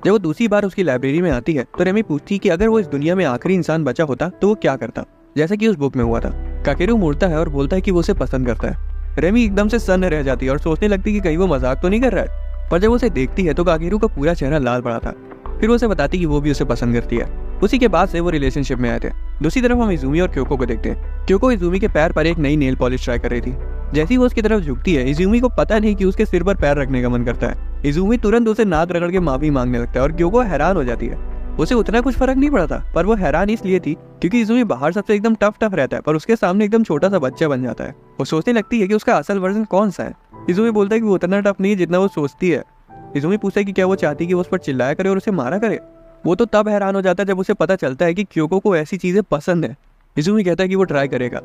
जब वो दूसरी बार उसकी लाइब्रेरी में आती है तो रेमी पूछती कि अगर वो इस दुनिया में आखिरी इंसान बचा होता तो वो क्या करता, जैसा कि उस बुक में हुआ था। काकेरू मुड़ता है और बोलता है कि वो उसे पसंद करता है। रेमी एकदम से सन्न रह जाती है और सोचने लगती कि कहीं वो मजाक तो नहीं कर रहा है, पर जब उसे देखती है तो काकेरू का पूरा चेहरा लाल पड़ा था। फिर वो उसे बताती कि वो भी उसे पसंद करती है। उसी के बाद से वो रिलेशनशिप में आए थे। दूसरी तरफ हम इजुमी और क्योको को देखते हैं। क्योको इजुमी के पैर पर एक नई नेल पॉलिश ट्राई कर रही थी। जैसी वो उसकी तरफ झुकती है, इजुमी को पता नहीं कि उसके सिर पर पैर रखने का मन करता है। इजुमी तुरंत उसे नाक रगड़ के माफी मांगने लगता है और क्योको हैरान हो जाती है। उसे उतना कुछ फर्क नहीं पड़ा था, पर वो हैरान इसलिए थी क्योंकि इजुमी बाहर सबसे एकदम टफ रहता है, पर उसके सामने एकदम छोटा सा बच्चा बन जाता है। वो सोचने लगती है कि उसका असल वर्जन कौन सा है। इजुमी बोलता है कि वो उतना टफ नहीं है जितना वो सोचती है। इजुमी पूछता है कि क्या वो चाहती है कि वो उस पर चिल्लाया करे और उसे मारा करे। वो तो तब हैरान हो जाता है जब उसे पता चलता है कि क्योको को ऐसी चीजें पसंद है। इजुमी कहता है कि वो ट्राई करेगा।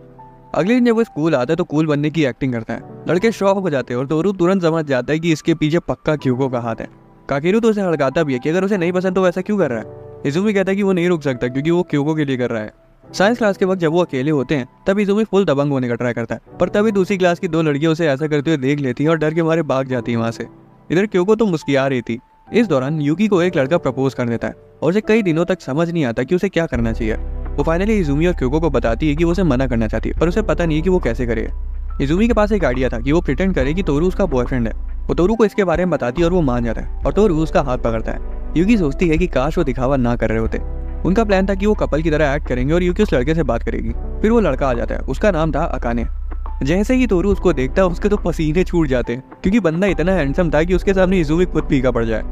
अगले दिन जब वो स्कूल आता है तो कूल बनने की एक्टिंग करता है। लड़के शॉक हो जाते हैं और तोरू तुरंत समझ जाता है कि इसके पीछे पक्का क्योको का हाथ है। काकेरू तो उसे हड़काता भी है कि अगर उसे नहीं पसंद तो वैसा क्यों कर रहा है। इजुमी कहता है कि वो नहीं रुक सकता क्योंकि वो क्योको के लिए कर रहा है। साइंस क्लास के वक्त जब वो अकेले होते हैं तब इजुमी फुल दबंग होने का ट्राई करता है, पर तभी दूसरी क्लास की 2 लड़कियां उसे ऐसा करते हुए देख लेती हैं और डर के मारे भाग जाती हैं वहां से। इधर क्योको तो मुस्कुरा रही थी। इस दौरान यूकी को एक लड़का प्रपोज कर देता है और उसे कई दिनों तक समझ नहीं आता कि उसे क्या करना चाहिए। वो फाइनली इजुमी और क्योको को बताती है कि वो उसे मना करना चाहती है, पर उसे पता नहीं है कि वो कैसे करे। इजुमी के पास एक आइडिया था कि वो प्रिटेंड करे कि तोरू उसका बॉयफ्रेंड है। वो तोरू को इसके बारे में बताती है और वो मान जाता है और तोरू उसका हाथ पकड़ता है। यूकी सोचती है कि काश वो दिखावा ना कर रहे होते। उनका प्लान था कि वो कपल की तरह एक्ट करेंगे और यूकी उस लड़के से बात करेगी। फिर वो लड़का आ जाता है, उसका नाम था अकाने। जैसे ही तोरू उसको देखता है उसके तो पसीने छूट जाते हैं क्योंकि बंदा इतना हैंडसम था कि उसके सामने इजुमी खुद फीका पड़ जाए।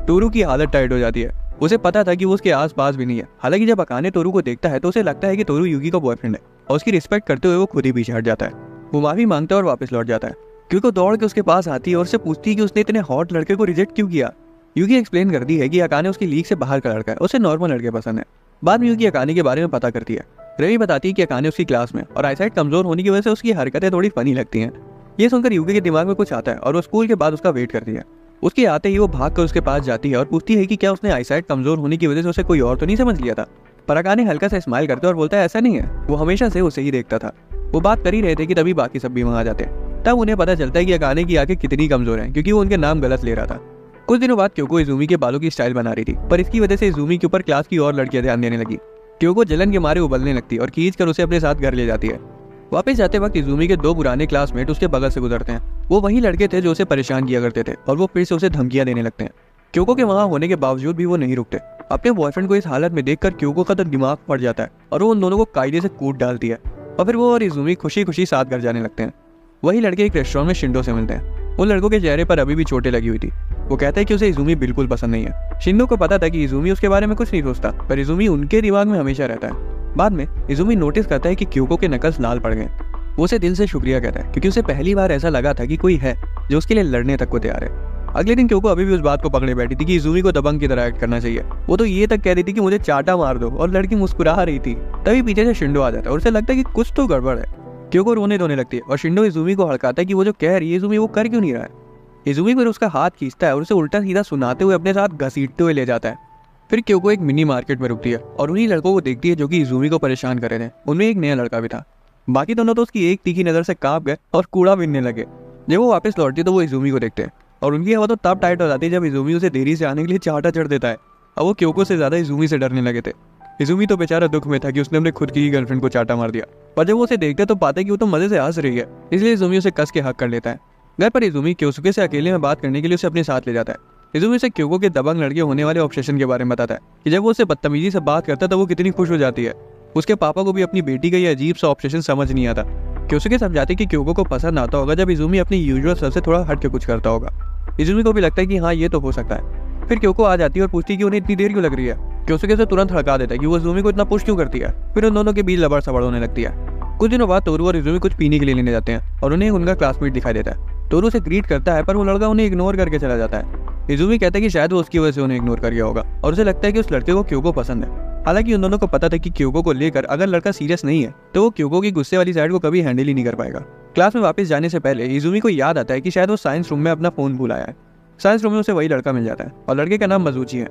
तोरू की हालत टाइट हो जाती है। उसे पता था कि वो उसके आसपास भी नहीं है। हालांकि जब अकाने तोरू को देखता है तो उसे लगता है कि तोरू यूकी का बॉयफ्रेंड है और उसकी रिस्पेक्ट करते हुए वो खुद ही पीछे हट जाता है। वो माफी मांगता है और वापस लौट जाता है। क्योंकि दौड़ के उसके पास आती है और उससे पूछती है कि उसने इतने हॉट लड़के को रिजेक्ट क्यों किया। यूकी एक्सप्लेन करती है कि अकाने उसकी लीग से बाहर का लड़का है, उसे नॉर्मल लड़के पसंद है। बाद में यूकी अकाने के बारे में पता करती है। रवि बताती है कि अकाने उसकी क्लास में और आईसाइट कमजोर होने की वजह से उसकी हरकतें थोड़ी फनी लगती हैं। ये सुनकर यूकी के दिमाग में कुछ आता है और वो स्कूल के बाद उसका वेट करती है। उसके आते ही वो भाग कर उसके पास जाती है और पूछती है कि क्या उसने आईसाइट कमजोर होने की वजह से उसे कोई और तो नहीं समझ लिया था। पर अकाने हल्का सा स्माइल करता है और बोलता है ऐसा नहीं है, वो हमेशा से उसे ही देखता था। वो बात कर ही रहे थे कि तभी बाकी सब भी वहां आ जाते हैं। तब उन्हें पता चलता है कि अकाने की आंखें कितनी कमजोर हैं, क्योंकि वो उनके नाम गलत ले रहा था। कुछ दिनों बाद क्योको इजुमी के बालों की स्टाइल बना रही थी, पर इसकी वजह से इजुमी के ऊपर क्लास की और लड़कियां ध्यान देने लगी। क्योको जलन के मारे उबलने लगती है और खींच कर उसे अपने साथ घर ले जाती है। वापस जाते वक्त इजुमी के 2 पुराने क्लासमेट उसके बगल से गुजरते हैं। वो वही लड़के थे जो उसे परेशान किया करते थे और वो फिर से उसे धमकियां देने लगते हैं। क्योको के वहां होने के बावजूद भी वो नहीं रुकते। अपने बॉयफ्रेंड को इस हालत में देखकर क्योको का तो दिमाग फट जाता है और वो उन दोनों को कायदे से कूट डालती है और फिर वो और इजुमी खुशी खुशी साथ घर जाने लगते हैं। वही लड़के एक रेस्टोरेंट में शिंडो से मिलते हैं। उन लड़कों के चेहरे पर अभी भी चोटें लगी हुई थी। वो कहता है कि उसे इजुमी बिल्कुल पसंद नहीं है। शिंडो को पता था कि इजुमी उसके बारे में कुछ नहीं सोचता, पर इजुमी उनके दिमाग में हमेशा रहता है। बाद में इजुमी नोटिस करता है कि क्योको के नकल्स लाल पड़ गए। वो उसे दिल से शुक्रिया कहता है, क्योंकि उसे पहली बार ऐसा लगा था कि कोई है जो उसके लिए लड़ने तक को तैयार है। अगले दिन क्योको अभी भी उस बात को पकड़े बैठी थी कि इजुमी को दबंग की तरह एक्ट करना चाहिए। वो तो ये तक कह रही थी कि मुझे चाटा मार दो, और लड़की मुस्कुरा रही थी। तभी पीछे से शिंडो आ जाता है और उसे लगता है कि कुछ तो गड़बड़ है। क्योको रोने धोने लगती है और शिंडो इजुमी को हड़काता है कि वो जो कह रही है इजुमी वो कर क्यों नहीं रहा है। इजुमी फिर उसका हाथ खींचता है और उसे उल्टा सीधा सुनाते हुए अपने साथ घसीटते हुए ले जाता है। फिर क्योको एक मिनी मार्केट में रुकती है और उन्हीं लड़कों को देखती है जो कि इजुमी को परेशान कर रहे थे। उनमें एक नया लड़का भी था। बाकी दोनों तो उसकी एक तीखी नजर से कांप गए और कूड़ा बीनने लगे। जब वो वापस लौटती है तो वो इजुमी को देखते हैं और उनकी हवा तो तब टाइट हो जाती है जब इजुमी उसे देरी से आने के लिए चाटा चढ़ देता है। अब वो क्योको से ज्यादा इजुमी से डरने लगे थे। इजुमी तो बेचारा दुख में था कि उसने अपने खुद की ही गर्लफ्रेंड को चाटा मार दिया, पर जब वो उसे देखते तो पाते कि वो तो मजे से हंस रही है, इसलिए इजुमी उसे कस के हक कर लेता है। घर पर इजुमी क्योसुके से अकेले में बात करने के लिए उसे अपने साथ ले जाता है। इजुमी से क्योको के दबंग लड़के होने वाले ऑब्सेशन के बारे में बताता है कि जब वो उसे बदतमीजी से बात करता है तो वो कितनी खुश हो जाती है। उसके पापा को भी अपनी बेटी का ये अजीब सा ऑब्सेशन समझ नहीं आता। क्योसुके समझाते कि क्योको को पसंद आता होगा जब इजुमी अपनी यूजुअल सेल्फ से थोड़ा हट के कुछ करता होगा। इजुमी को भी लगता है कि हाँ ये तो हो सकता है। फिर क्योको आ जाती है और पूछती है कि उन्हें इतनी देर क्यों लग रही है। क्योसुके से तुरंत हड़का देता है कि वो इजुमी को इतना पुश क्यों करती है। फिर उन दोनों के बीच लबड़ सबड़ होने लगती है। कुछ दिनों बाद तोरू और इजुमी कुछ पीने के लिए लेने जाते हैं और उन्हें उनका क्लासमेट दिखाई देता है। तोरू से ग्रीट करता है पर वो लड़का उन्हें इग्नोर करके चला जाता है। इजुमी कहता है कि शायद वो उसकी वजह से उन्हें इग्नोर कर गया होगा और उसे लगता है कि उस लड़के को क्योको पसंद है। हालांकि उन दोनों को पता था कि क्योको को लेकर अगर लड़का सीरियस नहीं है तो वो क्योको की गुस्से वाली साइड को कभी हैंडल ही नहीं कर पाएगा। क्लास में वापस जाने से पहले इजुमी को याद आता है कि शायद वो साइंस रूम में अपना फोन भूल आया है। साइंस रूम में उसे वही लड़का मिल जाता है और लड़के का नाम मजूची है।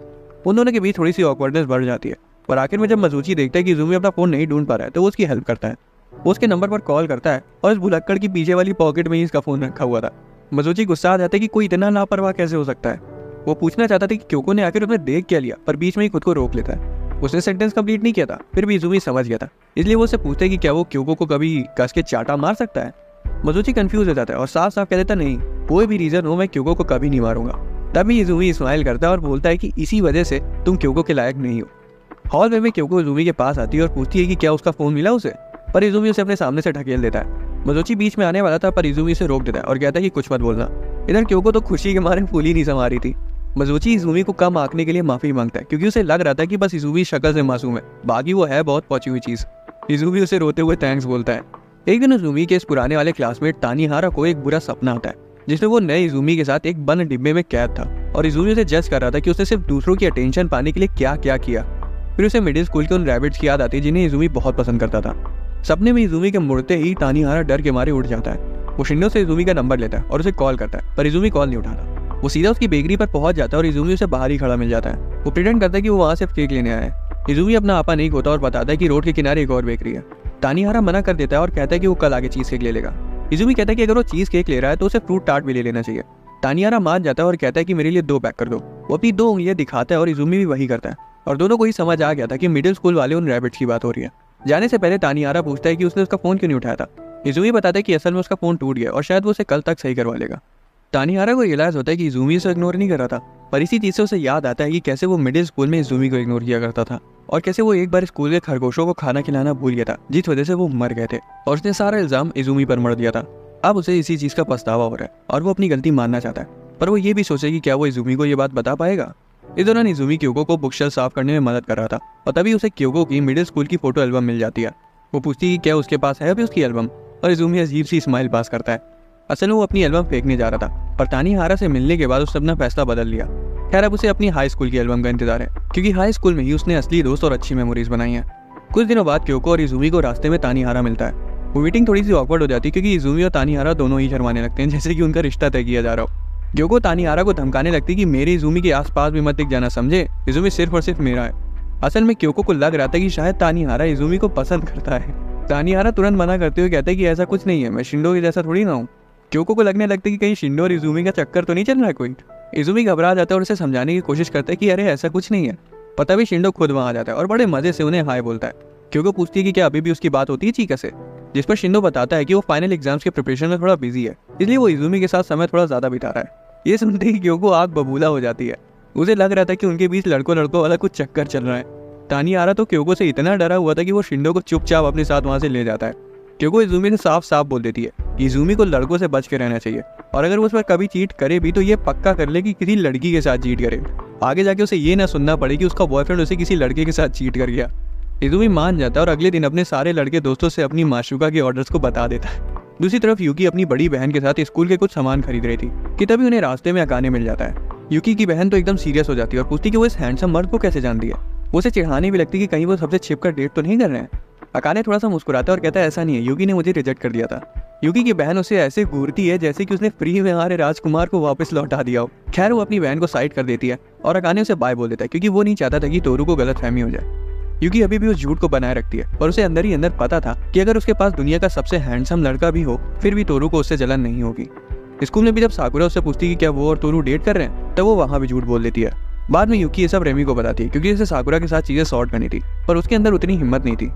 उन दोनों के बीच थोड़ी सी ऑकवर्डनेस बढ़ जाती है, पर आखिर में जब मजूची देखता है कि इजुमी अपना फोन नहीं ढूंढ पा रहा है तो वो उसकी हेल्प करता है। वो उसके नंबर पर कॉल करता है और इस भुलक्कड़ की पीछे वाली पॉकेट में ही इसका फोन रखा हुआ था। मजूची गुस्सा आ जाता है कि कोई इतना लापरवाह कैसे हो सकता है। वो पूछना चाहता था कि क्योको ने आखिर उसने देख क्या लिया, पर बीच में ही खुद को रोक लेता है। उसने सेंटेंस कंप्लीट नहीं किया था, फिर भी इजुमी समझ गया था, इसलिए वो उससे पूछता है कि क्या वो क्योको को कभी कस के चाटा मार सकता है। मजूची कंफ्यूज हो जाता है और साफ साफ कह देता नहीं, कोई भी रीजन हो मैं क्योको को कभी नहीं मारूंगा। तभी इजुमी स्माइल करता है और बोलता है कि इसी वजह से तुम क्योको के लायक नहीं हो। हॉल में क्योको इजुमी के पास आती है और पूछती है कि क्या उसका फोन मिला उसे, पर इजुमी उसे अपने सामने से ढकेल देता है। मजूची बीच में आने वाला था पर इजुमी उसे रोक देता है और कहता है कि कुछ मत बोलना। इधर क्योको तो खुशी के मारे फूल ही नहीं समा रही थी। मजूची इजुमी को कम आंकने के लिए माफी मांगता है क्योंकि उसे लग रहा था कि बस इजुमी शक्ल से मासूम है, बाकी वो है बहुत पहुंची हुई चीज। इजुमी उसे रोते हुए थैंक्स बोलता है। एक दिन इजुमी के इस पुराने वाले क्लासमेट तानीहारा को एक बुरा सपना आता है जिसमें वो नए इजुमी के साथ एक बंद डिब्बे में कैद था और इजुमी उसे जज कर रहा था कि उसने सिर्फ दूसरों की अटेंशन पाने के लिए क्या क्या किया। फिर उसे मिडिल स्कूल के उन रैबिट्स की याद आती है जिन्हें इजुमी बहुत पसंद करता था। सपने में इजुमी के मुड़ते ही तानीहारा डर के मारे उठ जाता है। वो शिंडो से इजुमी का नंबर लेता है और उसे कॉल करता है, पर इजुमी कॉल नहीं उठाता। वो सीधा उसकी बेकरी पर पहुंच जाता है और इजुमी उसे बाहर ही खड़ा मिल जाता है। वो प्रिटेंड करता है कि वो वहां से केक लेने आया है। इजुमी अपना आपा नहीं खोता और बताता है कि रोड के किनारे एक और बेकरी है। तानीहारा मना कर देता है और कहता है कि वो कल आगे चीज केक ले लेगा। इजुमी कहता है कि अगर वो चीज केक ले रहा है तो उसे फ्रूट टार्ट भी ले लेना चाहिए। तानीहारा मान जाता है और कहता है कि मेरे लिए 2 पैक कर दो। वो अपनी 2 उंगलियां दिखाता है और इजुमी भी वही करता है और दोनों को ही समझ आ गया था कि मिडिल स्कूल वाले उन रैबिट्स की बात हो रही है। जाने से पहले तानीहारा पूछता है कि उसने उसका फोन क्यों नहीं उठाया था। इजुमी बताता है कि असल में उसका फोन टूट गया और शायद वो उसे कल तक सही करवा लेगा। तानीहारा को रियलाइज होता है कि इजुमी उसे इग्नोर नहीं कर रहा था, पर इसी चीज से उसे याद आता है कि कैसे वो मिडिल स्कूल में इजुमी को इग्नोर किया करता था और कैसे वो एक बार स्कूल के खरगोशों को खाना खिलाना भूल गया था जिस वजह से वो मर गए थे और उसने सारा इल्जाम इजुमी पर मर दिया था। अब उसे इसी चीज का पछतावा हो रहा है और वो अपनी गलती मानना चाहता है, पर वो ये भी सोचे कि क्या वो इजुमी को ये बात बता पाएगा। इस दौरान इजुमी क्योको को बुकशेल्फ साफ करने में मदद कर रहा था और तभी उसे क्योको की मिडिल स्कूल की फोटो एल्बम मिल जाती है। वो पूछती है कि क्या उसके पास है अभी उसकी एल्बम, और इजुमी अजीब सी स्माइल पास करता है। असल में वो अपनी एल्बम फेंकने जा रहा था, पर तानीहारा से मिलने के बाद उसने अपना फैसला बदल लिया। खैर अब उसे अपनी हाई स्कूल की एल्बम का इंतजार है, क्योंकि हाई स्कूल में ही उसने असली दोस्त और अच्छी मेमोरीज बनाई हैं। कुछ दिनों बाद क्योको और इजुमी को रास्ते में तानीहारा मिलता है। वो मीटिंग थोड़ी सी ऑकवर्ड हो जाती है, क्योंकि इजुमी और तानीहारा दोनों ही शर्माने लगते हैं, जैसे कि उनका रिश्ता तय किया जा रहा हो। क्योको तानीहारा को धमकाने लगती कि मेरे इजुमी के आसपास भी मत दिख जाना, समझे, इजुमी सिर्फ और सिर्फ मेरा है। असल में क्योको को लग रहा था कि शायद तानीहारा इजुमी को पसंद करता है। तानीहारा तुरंत मना करते हुए कहते हैं कि ऐसा कुछ नहीं है, मैं शिंडो के जैसा थोड़ी ना हूँ। क्योको को लगने लगता है कि कहीं शिंडो और इजुमी का चक्कर तो नहीं चल रहा है कोई। इजुमी घबरा जाता है और उसे समझाने की कोशिश करता है कि अरे ऐसा कुछ नहीं है। पता भी शिंडो खुद वहां आ जाता है और बड़े मजे से उन्हें हाय बोलता है। क्योको पूछती है कि क्या अभी भी उसकी बात होती है चीका से, जिस पर शिंडो बताता है कि वो फाइनल एग्जाम्स के प्रिपरेशन में थोड़ा बिजी है, इसलिए वो इजुमी के साथ समय थोड़ा ज्यादा बिता रहा है। ये सुनते ही क्योको आग बबूला हो जाती है। उसे लग रहा था कि उनके बीच लड़कों वाला कुछ चक्कर चल रहा है। तानीहारा तो क्योको से इतना डरा हुआ था कि वो शिंडो को चुपचाप अपने साथ वहां से ले जाता है। क्योको इजुमी से साफ साफ बोल देती है कि इजुमी को लड़कों से बच के रहना चाहिए, और अगर वो उस पर कभी चीट करे भी तो ये पक्का कर ले कि किसी लड़की के साथ चीट करे, आगे जाके उसे ये ना सुनना पड़े कि उसका बॉयफ्रेंड उसे किसी लड़के के साथ चीट कर गया। इजुमी मान जाता है और अगले दिन अपने सारे लड़के दोस्तों से अपनी माशूका के ऑर्डर्स को बता देता है। दूसरी तरफ यूकी अपनी बड़ी बहन के साथ स्कूल के कुछ सामान खरीद रही थी कि तभी उन्हें रास्ते में अकाने मिल जाता है। यूकी की बहन तो एकदम सीरियस हो जाती है और पूछती कि वो इस हैंडसम मर्द को कैसे जानती है। वो उसे चिढ़ाने भी लगती कि कहीं वो सबसे छिपकर डेट तो नहीं कर रहे हैं। अकाने थोड़ा सा मुस्कुराता है और कहता है ऐसा नहीं है, यूकी ने मुझे रिजेक्ट कर दिया था। यूकी की बहन उसे ऐसे घूरती है जैसे कि उसने फ्री में आ रहे राजकुमार को वापस लौटा दिया हो। खैर वो अपनी बहन को साइड कर देती है और अकाने उसे बाय बोल देता है, क्योंकि वो नहीं चाहता था कि तोरू को गलतफहमी हो जाए। यूकी अभी भी उस झूठ को बनाए रखती है और उसे अंदर ही अंदर पता था कि अगर उसके पास दुनिया का सबसे हैंडसम लड़का भी हो फिर भी तोरू को उससे जलन नहीं होगी। स्कूल में भी जब साकुरा उससे पूछती कि क्या वो और तोरू डेट कर रहे हैं, तब वो वहां भी झूठ बोल देती है। बाद में यूकी ये सब रेमी को बताती है, क्योंकि उसे साकुरा के साथ चीजें सॉर्ट करनी थी, पर उसके अंदर उतनी हिम्मत नहीं थी।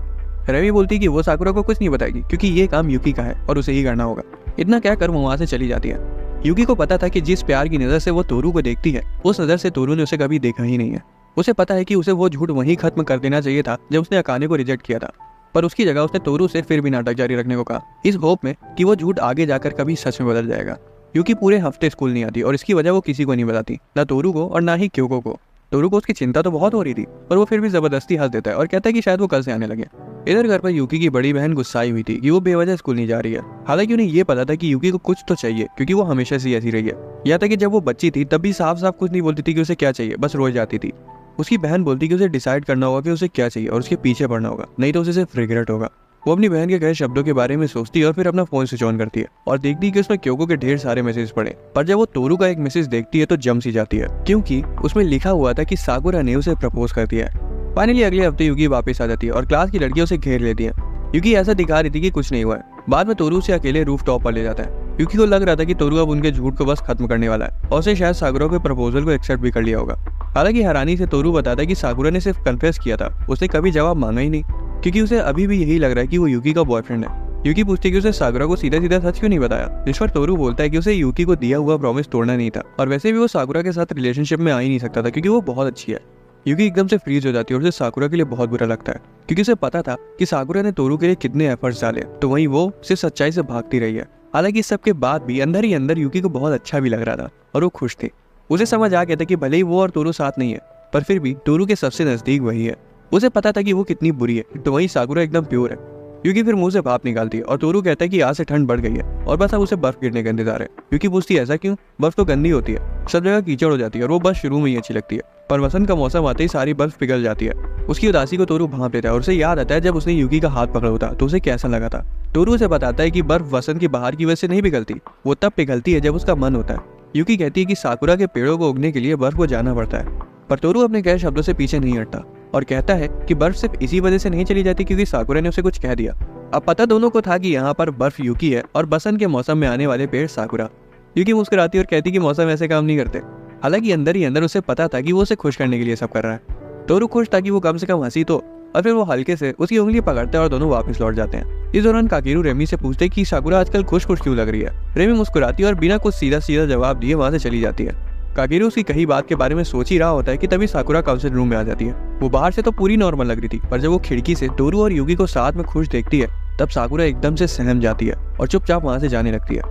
रेमी बोलती कि वो साकुरा को कुछ नहीं बताएगी, क्योंकि ये काम यूकी का है और उसे ही करना होगा। इतना कहकर वो वहां से चली जाती है। यूकी को पता था कि जिस प्यार की नजर से वो तोरू को देखती है, उस नजर से तोरू ने उसे कभी देखा ही नहीं है। उसे पता है कि उसे वो झूठ वहीं खत्म कर देना चाहिए था जब उसने अकाने को रिजेक्ट किया था, पर उसकी जगह उसने तोरू से फिर भी नाटक जारी रखने को कहा, इस होप में कि वो झूठ आगे जाकर कभी सच में बदल जाएगा। यूकी पूरे हफ्ते स्कूल नहीं आती और इसकी वजह वो किसी को नहीं बताती, ना तोरू को और ना ही क्योको को। तोरू को उसकी चिंता तो बहुत हो रही थी, पर वो फिर भी जबरदस्ती हंस देता है और कहता है कि शायद वो कल से आने लगे। इधर घर पर यूकी की बड़ी बहन गुस्साई हुई थी कि वो बेवजह स्कूल नहीं जा रही है। हालांकि उन्हें ये पता था कि यूकी को कुछ तो चाहिए, क्योंकि वो हमेशा से ऐसी रही है। यहाँ तक कि जब वो बच्ची थी तब भी साफ साफ कुछ नहीं बोलती थी कि उसे क्या चाहिए, बस रोज जाती थी। उसकी बहन बोलती कि उसे डिसाइड करना होगा कि उसे क्या चाहिए और उसके पीछे पड़ना होगा, नहीं तो उसे सिर्फ रिग्रेट होगा। वो अपनी बहन के कहे शब्दों के बारे में सोचती है और फिर अपना फोन स्विच ऑन करती है और देखती है कि उसमें क्योको के ढेर सारे मैसेज पड़े। पर जब वो तोरू का एक मैसेज देखती है तो जम सी जाती है, क्योंकि उसमें लिखा हुआ था कि साकुरा ने उसे प्रपोज कर दिया है। फाइनली अगले हफ्ते यूकी वापस आ जाती है और क्लास की लड़कियां उसे घेर लेती है। यूकी ऐसा दिखा रही थी कि कुछ नहीं हुआ है। बाद में तोरू से अकेले रूफ टॉप पर ले जाता है। यूकी को लग रहा था कि तोरू अब उनके झूठ को बस खत्म करने वाला है और उसे शायद साकुरा के प्रपोजल को एक्सेप्ट भी कर लिया होगा। हालांकि हैरानी से तोरू बताता है कि साकुरा ने सिर्फ कन्फेस किया था, उसने कभी जवाब मांगा ही नहीं, क्योंकि उसे अभी भी यही लग रहा है कि वो यूकी का बॉयफ्रेंड है। यूकी पूछती है कि उसे साकुरा को सीधा सीधा सच क्यों नहीं बताया, जिस पर तोरू बोलता है कि उसे यूकी को दिया हुआ प्रॉमिस तोड़ना नहीं था और वैसे भी वो साकुरा के साथ रिलेशनशिप में आ ही नहीं सकता था, क्योंकि वो बहुत अच्छी है। यूकी एकदम से फ्रीज हो जाती है और उसे साकुरा के लिए बहुत बुरा लगता है, क्योंकि उसे पता था कि साकुरा ने तोरू के लिए कितने एफर्ट्स डाले, तो वहीं वो सिर्फ सच्चाई से भागती रही है। हालांकि इस सब के बाद भी अंदर ही अंदर यूकी को बहुत अच्छा भी लग रहा था और वो खुश थी। उसे समझ आ गया था कि भले ही वो और तोरू साथ नहीं है, पर फिर भी तोरू के सबसे नजदीक वही है। उसे पता था कि वो कितनी बुरी है, तो वहीं साकुरा एकदम प्योर है। यूकी फिर मुंह से भाप निकालती है और तोरू कहता है कि आज से ठंड बढ़ गई है और बस अब उसे बर्फ गिरने का इंतजार है। यूकी पूछती है ऐसा क्यों, बर्फ तो गंदी होती है, सब जगह कीचड़ हो जाती है और वो बस शुरू में ही अच्छी लगती है, पर वसंत का मौसम आते ही सारी बर्फ पिघल जाती है। उसकी उदासी को तोरू भांप लेता है और उसे याद आता है जब उसने यूकी का हाथ पकड़ा होता तो उसे कैसा लगा था। तोरू उसे बताता है कि बर्फ वसंत की बहार की वजह से नहीं पिघलती, वो तब पिघलती है जब उसका मन होता है। यूकी कहती है कि साकुरा के पेड़ों को उगने के लिए बर्फ को जाना पड़ता है, पर तोरू अपने कहे शब्दों से पीछे नहीं हटता और कहता है कि बर्फ सिर्फ इसी वजह से नहीं चली जाती क्योंकि साकुरा ने उसे कुछ कह दिया। अब पता दोनों को था कि यहाँ पर बर्फ यूकी है और बसंत के मौसम में आने वाले पेड़ साकुरा। यूकी मुस्कुराती और कहती कि मौसम ऐसे काम नहीं करते। हालांकि अंदर ही अंदर उसे पता था कि वो उसे खुश करने के लिए सब कर रहा है। तोरू खुश था कि वो कम से कम हंसी तो, और फिर वो हल्के से उसकी उंगली पकड़ते हैं और दोनों वापस लौट जाते हैं। इस दौरान काकेरू रेमी से पूछते कि साकुरा आजकल खुश खुश क्यों लग रही है। रेमी मुस्कुराती है और बिना कुछ सीधा सीधा जवाब दिए वहां से चली जाती है। काकेरू उसकी कही बात के बारे में सोच ही रहा होता है कि तभी साकुरा काउंसिल रूम में आ जाती है। वो बाहर से तो पूरी नॉर्मल लग रही थी, पर जब वो खिड़की से तोरू और यूकी को साथ में खुश देखती है तब साकुरा एकदम से सहम जाती है और चुपचाप वहां से जाने लगती है।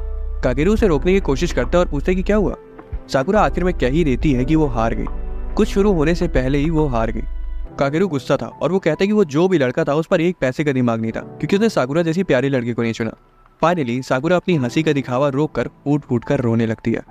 काकेरू उसे रोकने की कोशिश करता है और पूछते कि क्या हुआ। साकुरा आखिर में कह ही देती है कि वो हार गई, कुछ शुरू होने से पहले ही वो हार गई। काकेरू गुस्सा था और वो कहता है कि वो जो भी लड़का था उस पर एक पैसे का दिमाग नहीं था, क्योंकि उसने साकुरा जैसी प्यारी लड़की को नहीं चुना। फाइनली साकुरा अपनी हंसी का दिखावा रोक कर फूट फूट कर रोने लगती है।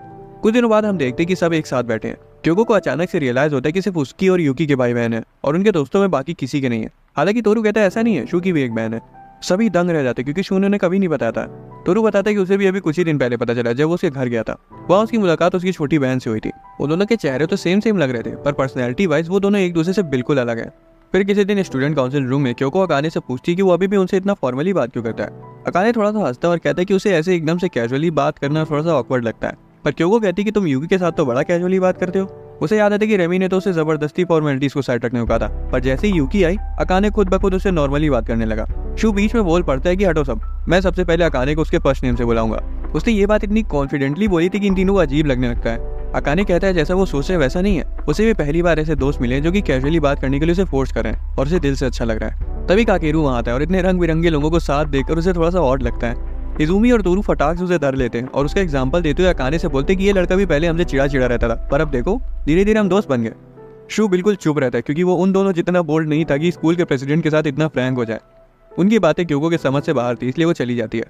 कुछ दिनों बाद हम देखते हैं कि सब एक साथ बैठे हैं। क्योको को अचानक से रियलाइज होता है कि सिर्फ उसकी और यूकी के भाई बहन है और उनके दोस्तों में बाकी किसी के नहीं है। हालांकि तोरू कहता है ऐसा नहीं है, शू की भी एक बहन है। सभी दंग रह जाते क्योंकि शू ने उन्हें कभी नहीं बताया था। तोरू बताता है कि उसे भी अभी कुछ ही दिन पहले पता चला जब वो उसके घर गया था। वहाँ उसकी मुलाकात उसकी छोटी बहन से हुई थी। वो दोनों के चेहरे तो सेम लग रहे थे पर पर्सनैलिटी वाइज वो दोनों एक दूसरे से बिल्कुल अलग है। फिर किसी दिन स्टूडेंट काउंसिल रूम में क्योको अकाने से पूछती है कि वो अभी भी उनसे इतना फॉर्मली बात क्यों करता है। अकाने थोड़ा सा हंसता है और कहता है कि उसे ऐसे एकदम से कैजुअली बात करना थोड़ा सा ऑकवर्ड लगता है। पर क्योको कहती है कि तुम यूकी के साथ तो बड़ा कैजुअली बात करते हो। उसे याद आता है कि रेमी ने तो उसे जबरदस्ती फॉर्मेलिटीज को साइड रखने को कहा था, पर जैसे ही यूकी आई अकाने खुद ब खुद उसे नॉर्मली बात करने लगा। शू बीच में बोल पड़ता है कि हटो सब, मैं सबसे पहले अकाने को उसके फर्स्ट नेम से बुलाऊंगा। उसने ये बात इतनी कॉन्फिडेंटली बोली थी कि इन तीनों को अजीब लगने लगता है। अकाने कहता है जैसा वो सोच रहे वैसा नहीं है, उसे भी पहली बार ऐसे दोस्त मिले जो कि कैजुअली बात करने के लिए उसे फोर्स कर रहे हैं और उसे दिल से अच्छा लग रहा है। तभी काकेरू वहाँ आता है और इतने रंग बिरंगे लोगों को साथ देखकर उसे थोड़ा सा ऑड लगता है। इजुमी और तोरू फटाक से उसे धर लेते हैं और उसका एग्जाम्पल देते हुए अकाने से बोलते कि ये लड़का भी पहले हमसे चिड़ा चिड़ा रहता था, पर अब देखो धीरे धीरे हम दोस्त बन गए। शू बिल्कुल चुप रहता है क्योंकि वो उन दोनों जितना बोल्ड नहीं था कि स्कूल के प्रेसिडेंट के साथ इतना फ्रैंक हो जाए। उनकी बातें क्योको के समझ से बाहर थी, इसलिए वो चली जाती है।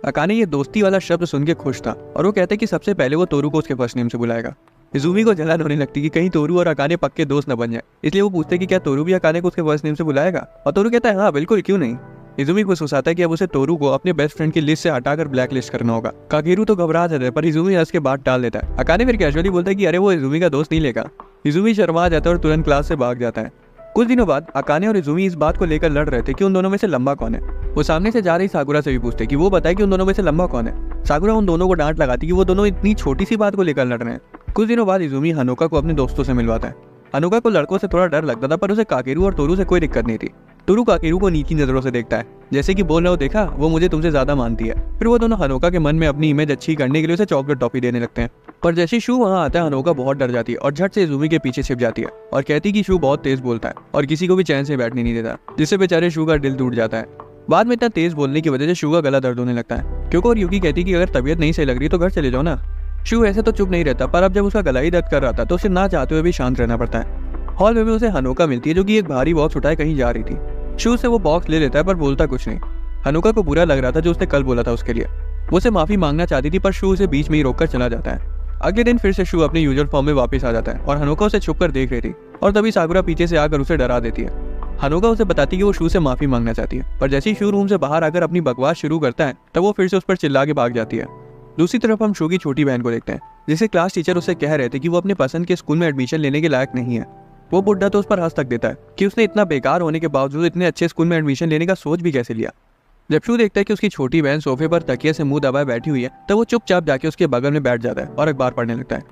अकाने ये दोस्ती वाला शब्द सुन के खुश था और वो कहते कि सबसे पहले वो तोरू को उसके फर्स्ट नेम से बुलाएगा। इजुमी को जलन होने लगती कि कहीं तोरू और अकाने पक्के दोस्त न बन जाए, इसलिए वो पूछते कि क्या तोरू भी अकाने को उसके फर्स्ट नेम से बुलाएगा। और तोरू कहता है हाँ बिल्कुल, क्यों नहीं। इजुमी खुश हो जाता है कि अब उसे तोरू को अपने बेस्ट फ्रेंड की लिस्ट से हटाकर ब्लैक लिस्ट करना होगा। काकेरू तो घबरा जाता है पर इजुमी हंस के बात टाल देता है। अकाने फिर कैजुअली बोलता है कि अरे वो इजुमी का दोस्त नहीं लेगा। इजुमी शर्मा जाता है और तुरंत क्लास से भाग जाता है। कुछ दिनों बाद अकाने और इजुमी इस बात को लेकर लड़ रहे थे कि उन दोनों में से लंबा कौन है। वो सामने से जा रही साकुरा से भी पूछते कि वो बताए कि उन दोनों में से लंबा कौन है। साकुरा उन दोनों को डांट लगाती कि वो दोनों इतनी छोटी सी बात को लेकर लड़ रहे हैं। कुछ दिनों बाद इजुमी हनोका को अपने दोस्तों से मिलवाता है। हनोका को लड़कों से थोड़ा डर लगता था पर उसे काकेरू और तोरू से कोई दिक्कत नहीं थी। तोरू काकेरू को नीची नजरों से देखता है, जैसे कि बोल रहा हो देखा वो मुझे तुमसे ज्यादा मानती है। फिर वो दोनों हनोका के मन में अपनी इमेज अच्छी करने के लिए उसे चॉकलेट टॉफी देने लगते हैं। पर जैसे शू वहाँ आता है हनोका बहुत डर जाती है और झट से इजुमी के पीछे छिप जाती है और कहती कि शू बहुत तेज बोलता है और किसी को भी चैन से बैठने नहीं देता, जिससे बेचारे शू का दिल टूट जाता है। बाद में इतना तेज बोलने की वजह से शू का गला दर्द होने लगता है। क्योंकि और यूकी कहती कि अगर तबीयत नहीं सही लग रही तो घर चले जाओ ना। शू ऐसे तो चुप नहीं रहता पर अब जब उसका गला ही दर्द कर रहा था तो उसे ना चाहते हुए भी शांत रहना पड़ता है। हॉल में भी उसे हनोका मिलती है जो कि एक भारी बॉक्स उठाए कहीं जा रही थी। शू से वो बॉक्स ले लेता है पर बोलता कुछ नहीं। हनोका को बुरा लग रहा था जो उसने कल बोला था उसके लिए। वो उसे माफी मांगना चाहती थी पर शू उसे बीच में ही रोककर चला जाता है। अगले दिन फिर से शू अपने यूजुअल फॉर्म में वापस आ जाता है और हनोका उसे छुपकर देख रही थी और तभी साकुरा पीछे से आकर उसे डरा देती है। हनोका उसे बताती है कि वो शू से माफी मांगना चाहती है, पर जैसे ही शू रूम से बाहर आकर अपनी बकवास शुरू करता है तब वो फिर से उस पर चिल्ला के भाग जाती है। दूसरी तरफ हम शू की छोटी बहन को देखते हैं जिसे क्लास टीचर उसे कह रहे थे कि वो अपने पसंद के स्कूल में एडमिशन लेने के लायक नहीं है। वो बुड्ढा तो उस पर हंस तक देता है कि उसने इतना बेकार होने के बावजूद इतने अच्छे स्कूल में एडमिशन लेने का सोच भी कैसे लिया। जब शू देखता है कि उसकी छोटी बहन सोफे पर तकिए से मुंह दबाए बैठी हुई है तब वो चुपचाप जाके उसके बगल में बैठ जाता है और अखबार पढ़ने लगता है।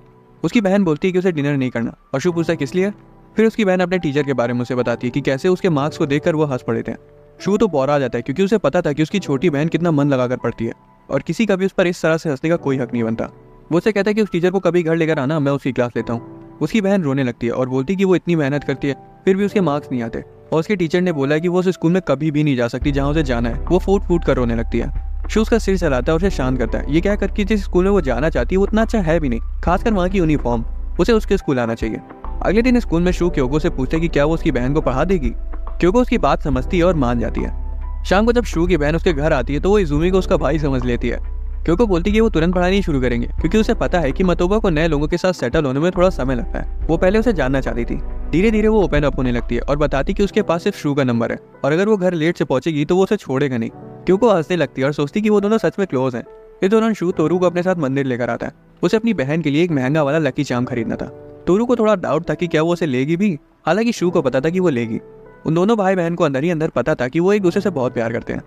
उसकी बहन बोलती है कि उसे डिनर नहीं करना और शू पूछता है किस लिए। फिर उसकी बहन अपने टीचर के बारे में उसे बताती है कि कैसे उसके मार्क्स को देखकर वो हंस पड़े थे। शू तो बौरा जाता है क्योंकि उसे पता था कि उसकी छोटी बहन कितना मन लगाकर पढ़ती है और किसी का भी उस पर इस तरह से हंसने का कोई हक नहीं बनता। वो उसे कहता है कि उस टीचर को कभी घर लेकर आना, मैं उसकी क्लास लेता हूँ। उसकी बहन रोने लगती है और बोलती कि वो इतनी मेहनत करती है फिर भी उसके मार्क्स नहीं आते और उसके टीचर ने बोला है कि वो उस स्कूल में कभी भी नहीं जा सकती जहाँ उसे जाना है। वो फूट फूट कर रोने लगती है। शू उसका सिर चलाता है और उसे शांत करता है। ये क्या करके जिस स्कूल में वो जाना चाहती है वो उतना अच्छा है भी नहीं, खासकर वहाँ की यूनिफॉर्म, उसे उसके स्कूल आना चाहिए। अगले दिन स्कूल में शू क्योको से पूछते कि क्या वो उसकी बहन को पढ़ा देगी। क्योको उसकी बात समझती है और मान जाती है। शाम को जब शू की बहन उसके घर आती है तो वो इजुमी को उसका भाई समझ लेती है। क्योको बोलती कि वो तुरंत पढ़ानी शुरू करेंगे क्योंकि उसे पता है कि मतोबा को नए लोगों के साथ सेटल होने में थोड़ा समय लगता है। वो पहले उसे जानना चाहती थी। धीरे धीरे वो ओपन अप होने लगती है और बताती कि उसके पास सिर्फ शू का नंबर है और अगर वो घर लेट से पहुंचेगी तो वो उसे छोड़ेगा नहीं। क्योंकि हंसने लगती है और सोचती कि वो दोनों सच में क्लोज हैं। इस दौरान शू तोरू को अपने साथ मंदिर लेकर आता है। उसे अपनी बहन के लिए एक महंगा वाला लकी चार्म खरीदना था। तोरू को थोड़ा डाउट था कि क्या वो उसे लेगी भी, हालांकि शू को पता था कि वो लेगी। उन दोनों भाई बहन को अंदर ही अंदर पता था कि वो एक दूसरे से बहुत प्यार करते हैं।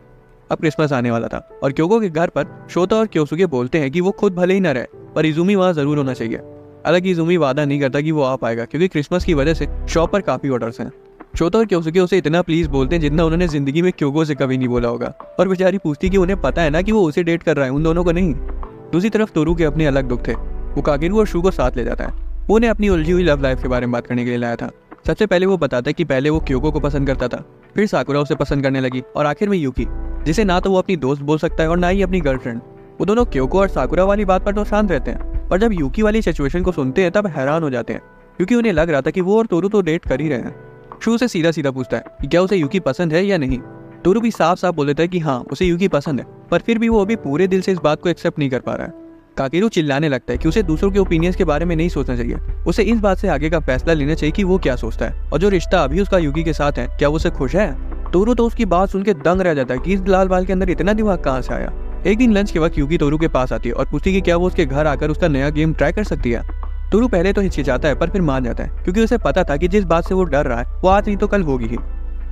अब क्रिसमस आने वाला था और क्योको के घर पर शोता और क्योसुके बोलते हैं कि वो खुद भले ही न रहे पर इजुमी वहाँ जरूर होना चाहिए। हालांकि इजुमी वादा नहीं करता कि वो आ पाएगा क्योंकि क्रिसमस की वजह से शॉप पर काफी ऑर्डर्स हैं। शोता और क्योसुके उसे इतना प्लीज बोलते हैं जितना उन्होंने जिंदगी में क्योको से कभी नहीं बोला होगा और बेचारी पूछती कि उन्हें पता है ना कि वो उसे डेट कर रहा है, उन दोनों को नहीं। दूसरी तरफ तोरू के अपने अलग दुख थे। वो काकेरू और शू को साथ ले जाता है। वो उन्हें अपनी उलझी हुई लव लाइफ के बारे में बात करने के लिए लाया था। सबसे पहले वो बताता है कि पहले वो क्योको को पसंद करता था, फिर साकुरा उसे पसंद करने लगी और आखिर में यूकी, जिसे ना तो वो अपनी दोस्त बोल सकता है और ना ही अपनी गर्लफ्रेंड। वो दोनों क्योको और साकुरा वाली बात पर तो शांत रहते हैं पर जब यूकी वाली सिचुएशन को सुनते हैं तब हैरान हो जाते हैं क्योंकि उन्हें लग रहा था कि वो और तोरू तो डेट कर ही रहे हैं। शू से सीधा सीधा पूछता है कि क्या उसे यूकी पसंद है या नहीं। तोरू भी साफ साफ बोल देता है कि हाँ उसे यूकी पसंद है पर फिर भी वो अभी पूरे दिल से इस बात को एक्सेप्ट नहीं कर पा रहा है। काकेरू चिल्लाने लगता है कि उसे दूसरों के ओपिनियंस के बारे में नहीं सोचना चाहिए, उसे इस बात से आगे का फैसला लेना चाहिए कि वो क्या सोचता है और जो रिश्ता अभी उसका यूकी के साथ है क्या वो उसे खुश है। तोरू तो उसकी बात सुन के दंग रह जाता है कि इस लाल बाल के अंदर इतना दिमाग कहाँ से आया। एक दिन लंच के वक्त यूकी तोरू के पास आती है और पूछती है कि क्या वो उसके घर आकर उसका नया गेम ट्राई कर सकती है। तोरू पहले तो हिचकिचाता है पर फिर मान जाता है क्योंकि उसे पता था कि जिस बात से वो डर रहा है वो आज नहीं तो कल होगी ही।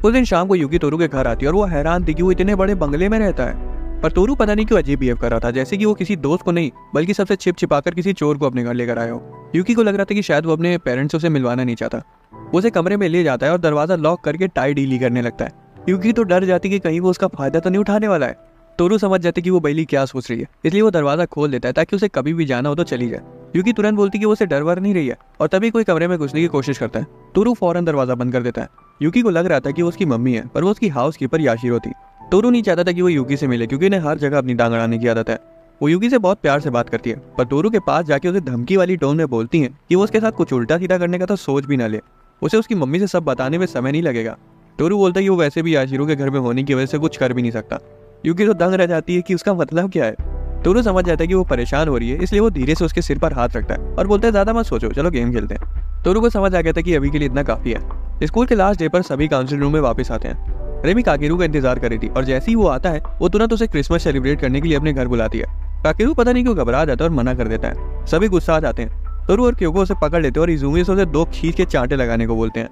उस दिन शाम को यूकी तोरू के घर आती है और वो हैरान थी कि वो इतने बड़े बंगले में रहता है। पर तोरू पता नहीं क्यों अजीब बिहेव कर रहा था, जैसे कि वो किसी दोस्त को नहीं बल्कि सबसे छिपाकर किसी चोर को अपने घर लेकर आया हो। यूकी को लग रहा था कि शायद वो अपने पेरेंट्स से उसे मिलवाना नहीं चाहता। वो उसे कमरे में ले जाता है और दरवाजा लॉक करके टाई डीली करने लगता है। यूकी तो डर जाती कि कहीं वो उसका फायदा तो नहीं उठाने वाला है। तोरू समझ जाती कि वो बैली क्या सोच रही है, इसलिए वो दरवाजा खोल देता है ताकि उसे कभी भी जाना हो तो चली जाए। यूकी तुरंत बोलती कि वो उसे डर वर नहीं रही है और तभी कोई कमरे में घुसने की कोशिश करता है। तोरू फौरन दरवाजा बंद कर देता है। यूकी को लग रहा था कि वो उसकी मम्मी है पर वो उसकी हाउस कीपर याशिरो थी। तोरू नहीं चाहता था कि वो यूकी से मिले क्योंकि उन्हें हर जगह अपनी टांग अड़ाने की आदत है। वो यूकी से बहुत प्यार से बात करती है पर तोरू के पास जाके उसे धमकी वाली टोन में बोलती है कि वो उसके साथ कुछ उल्टा सीधा करने का तो सोच भी ना ले, उसे उसकी मम्मी से सब बताने में समय नहीं लगेगा। तोरू बोलता है कि वो वैसे भी याशिरो के घर में होने की वजह से कुछ कर भी नहीं सकता। यूकी तो दंग रह जाती है कि उसका मतलब क्या है। तोरू समझ जाता है कि वो परेशान हो रही है, इसलिए वो धीरे से उसके सिर पर हाथ रखता है और बोलता है ज्यादा मत सोचो, चलो गेम खेलते हैं। तोरू को समझ आ गया था कि अभी के लिए इतना काफी है। स्कूल के लास्ट डे पर सभी काउंसिल रूम में वापस आते हैं। रेमी काकेरू का इंतजार कर रही थी और जैसे ही वो आता है वो तुरंत उसे क्रिसमस सेलिब्रेट करने के लिए अपने घर बुलाती है। काकेरू पता नहीं क्यों घबरा जाता है और मना कर देता है। सभी गुस्सा आ जाते हैं। तोरू और क्योको उसे पकड़ लेते हैं और इजुमी से उसे 2 खींच के चांटे लगाने को बोलते हैं।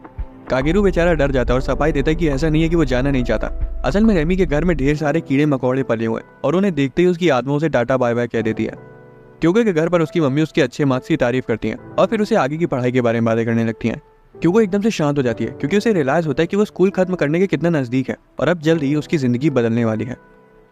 काकेरू बेचारा डर जाता है और सफाई देता है कि ऐसा नहीं है कि वो जाना नहीं चाहता। असल में रेमी के घर में ढेर सारे कीड़े मकोड़े पले हुए और उन्हें देखते ही उसकी आत्माओं से टाटा बाय बाय कह देती है। क्योको के घर पर उसकी मम्मी उसके अच्छे मार्क्स की तारीफ करती हैं और फिर उसे आगे की पढ़ाई के बारे में बातें करने लगती हैं। क्योको एकदम से शांत हो जाती है क्योंकि उसे रियलाइज होता है कि वो स्कूल खत्म करने के कितना नजदीक है और अब जल्द ही उसकी जिंदगी बदलने वाली है।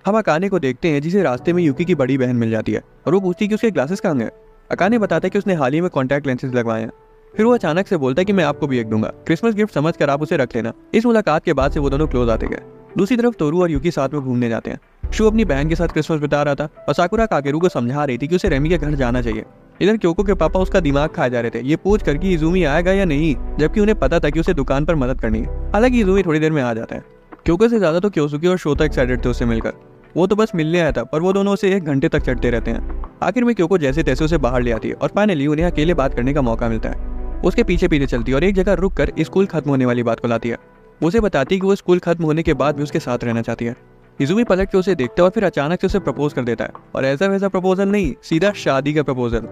हम अकाने को देखते हैं जिसे रास्ते में यूकी की बड़ी बहन मिल जाती है और वो पूछती है कि उसके ग्लासेस कहाँ गए। अकाने बताता है कि उसने हाल ही में कॉन्टैक्ट लेंसेज लगवाए हैं। फिर वो अचानक से बोलता है कि मैं आपको भी एक दूंगा, क्रिसमस गिफ्ट समझकर आप उसे रख लेना। इस मुलाकात के बाद से वो दोनों क्लोज आते गए। दूसरी तरफ तोरू और यूकी साथ में घूमने जाते हैं। शू अपनी बहन के साथ क्रिसमस बिता रहा था और साकुरा काकेरू को समझा रही थी कि उसे रेमी के घर जाना चाहिए। इधर क्योको के पापा उसका दिमाग खाए जा रहे थे ये पूछ कर कि इजुमी आएगा या नहीं, जबकि उन्हें पता था कि उसे दुकान पर मदद करनी है। हालांकि इजुमी थोड़ी देर में आ जाता है। क्योको से ज्यादा तो क्योसुकी और शोता एक्साइटेड थे उससे मिलकर। वो तो बस मिलने आया था पर वो दोनों उसे 1 घंटे तक चढ़ते रहते हैं। आखिर में क्योको जैसे तैसे उसे बाहर ले आती है और फाइनली उन्हें अकेले बात करने का मौका मिलता है। उसके पीछे पीछे चलती है और एक जगह रुक कर स्कूल खत्म होने वाली बात को लाती है। उसे बताती है कि वो स्कूल खत्म होने के बाद भी उसके साथ रहना चाहती है। इजुमी पलट के उसे देखता है और फिर अचानक से उसे प्रपोज कर देता है और ऐसा वैसा प्रपोजल नहीं, सीधा शादी का प्रपोजल।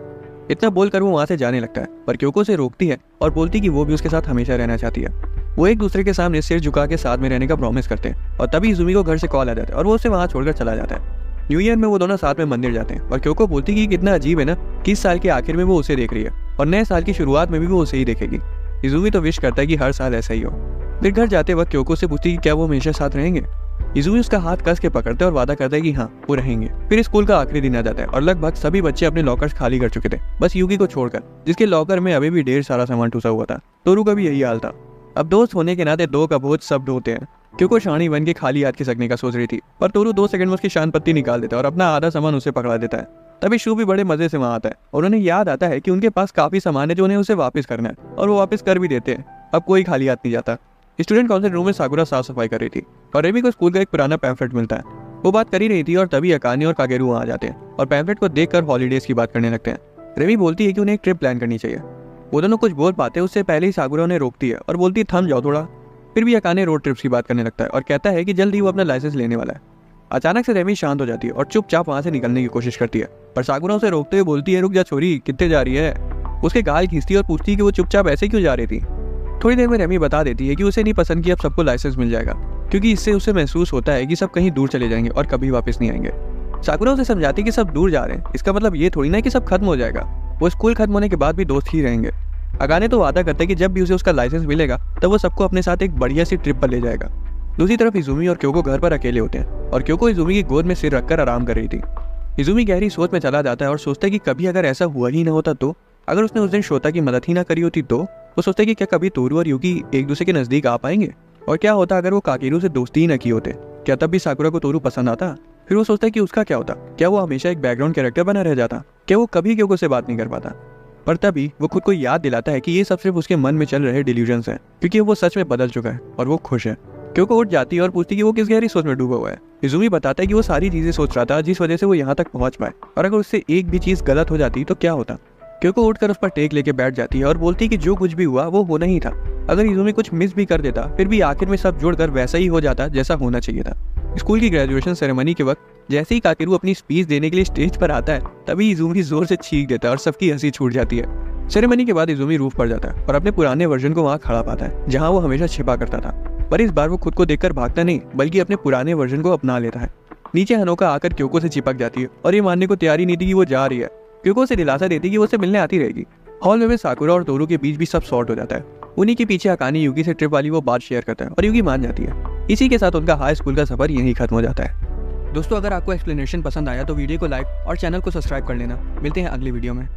इतना बोलकर वो वहां से जाने लगता है पर क्योको उसे रोकती है और बोलती कि वो भी उसके साथ हमेशा रहना चाहती है। वो एक दूसरे के सामने सिर झुका के साथ में रहने का प्रॉमिस करते हैं और तभी इजुमी को घर से कॉल आ जाता है और वो उसे वहां छोड़कर चला जाता है। न्यू ईयर में वो दोनों साथ में मंदिर जाते हैं और क्योको बोलती कि कितना अजीब है ना कि इस साल के आखिर में वो उसे देख रही है और नए साल की शुरुआत में भी वो उसे ही देखेगी। इजुमी तो विश करता है कि हर साल ऐसा ही हो। फिर घर जाते वक्त क्योको से पूछती कि क्या वो हमेशा साथ रहेंगे। इजुमी उसका हाथ कस के पकड़ते और वादा करता है कि हाँ वो रहेंगे। फिर स्कूल का आखिरी दिन आ जाता है और लगभग सभी बच्चे अपने लॉकर्स खाली कर चुके थे, बस यूकी को छोड़कर, जिसके लॉकर में अभी भी ढेर सारा सामान ठूसा हुआ था। तोरू का भी यही हाल था। अब दोस्त होने के नाते 2 का बोझ सब ढोते हैं। क्योंकि शानी बन के खाली हाथ खिसकने का सोच रही थी पर तोरू 2 सेकंड में उसकी शान पत्ती निकाल देता है और अपना आधा सामान उसे पकड़ा देता है। तभी शू भी बड़े मजे से वहां आता है और उन्हें याद आता है कि उनके पास काफी सामान है जो उन्हें उसे वापस करना है और वो वापस कर भी देते हैं। अब कोई खाली हाथ नहीं जाता। स्टूडेंट काउंसिल रूम में साकुरा साफ सफाई कर रही थी और रेमी को स्कूल का एक पुराना पैम्फलेट मिलता है। वो बात कर ही रही थी और तभी अकाने और काकेरू वहां आ जाते हैं और पैम्फलेट को देखकर हॉलीडेज की बात करने लगते हैं। रेमी बोलती है कि उन्हें एक ट्रिप प्लान करनी चाहिए। वो दोनों कुछ बोल पाते उससे पहले ही साकुरा उन्हें रोकती है और बोलती है थम जाओ थोड़ा। फिर भी अकाने रोड ट्रिप्स की बात करने लगता है और कहता है कि जल्द ही वो अपना लाइसेंस लेने वाला है। अचानक से रेमी शांत हो जाती है और चुपचाप वहां से निकलने की कोशिश करती है पर साकुरा उसे रोकते हुए बोलती है रुक जा छोरी, कितने जा रही है। उसके गाल खींचती है और पूछती है कि वो चुपचाप ऐसे क्यों जा रही थी। थोड़ी देर में रेमी बता देती है कि उसे नहीं पसंद कि अब सबको लाइसेंस मिल जाएगा क्योंकि इससे उसे महसूस होता है कि सब कहीं दूर चले जाएंगे और कभी वापस नहीं आएंगे। साकुरा उसे समझाती है कि सब दूर जा रहे हैं, इसका मतलब ये थोड़ी ना कि सब खत्म हो जाएगा, वो स्कूल खत्म होने के बाद भी दोस्त ही रहेंगे। अकाने तो वादा करता है कि जब भी उसे उसका लाइसेंस मिलेगा तब वो सबको अपने साथ एक बढ़िया सी ट्रिप पर ले जाएगा। दूसरी तरफ इजुमी और क्योको घर पर अकेले होते हैं और क्योको इजुमी की गोद में सिर रखकर आराम कर रही थी। इजुमी गहरी सोच में चला जाता है और सोचता है कि कभी अगर ऐसा हुआ ही ना होता तो, अगर उसने उस दिन शोता की मदद ही ना करी होती तो। वो सोचता है कि क्या कभी तोरू और यूकी एक दूसरे के नजदीक आ पाएंगे, और क्या होता अगर वो काकेरू से दोस्ती ही न की होते, क्या तब भी साकुरा को तोरू पसंद आता। फिर वो सोचता है कि उसका क्या होता, क्या वो हमेशा एक बैकग्राउंड कैरेक्टर बना रह जाता, क्या वो कभी क्योको से बात नहीं कर पाता। पर तभी वो खुद को याद दिलाता है कि ये सब सिर्फ उसके मन में चल रहे डिल्यूजन्स हैं, क्योंकि वो सच में बदल चुका है और वो खुश है। क्योंकि उठ जाती है और पूछती है कि वो किस गहरी सोच में डूबा हुआ है। इज़ुमी बताता है कि वो सारी चीज़ें सोच रहा था जिस वजह से वो यहाँ तक पहुँच पाए, और अगर उससे एक भी चीज़ गलत हो जाती तो क्या होता। क्योंकि उठकर उस पर टेक लेके बैठ जाती है और बोलती है कि जो कुछ भी हुआ वो होना ही था। अगर इज़ुमी कुछ मिस भी कर देता फिर भी आखिर में सब जुड़कर वैसा ही हो जाता जैसा होना चाहिए था। स्कूल की ग्रेजुएशन सेरेमनी के वक्त जैसे ही काकेरू अपनी स्पीच देने के लिए स्टेज पर आता है, तभी इज़ुमी जोर से चीख देता है और सबकी हंसी छूट जाती है। सेरेमनी के बाद इज़ुमी रूफ पर जाता है और अपने पुराने वर्जन को वहाँ खड़ा पाता है जहाँ वो हमेशा छिपा करता था। पर इस बार वो खुद को देखकर भागता नहीं बल्कि अपने पुराने वर्जन को अपना लेता है। नीचे हनोका आकर क्योको से चिपक जाती है और ये मानने को तैयार ही नहीं थी कि वो जा रही है। क्योको से दिलासा देती है कि वो उसे मिलने आती रहेगी। हॉल में साकुरा और तोरू के बीच भी सब सॉर्ट हो जाता है। उन्हीं के पीछे अकाने युगी से ट्रिप वाली वो बात शेयर करता है और युगी मान जाती है। इसी के साथ उनका हाई स्कूल का सफर यहीं खत्म हो जाता है। दोस्तों, अगर आपको एक्सप्लेनेशन पसंद आया तो वीडियो को लाइक और चैनल को सब्सक्राइब कर लेना। मिलते हैं अगली वीडियो में।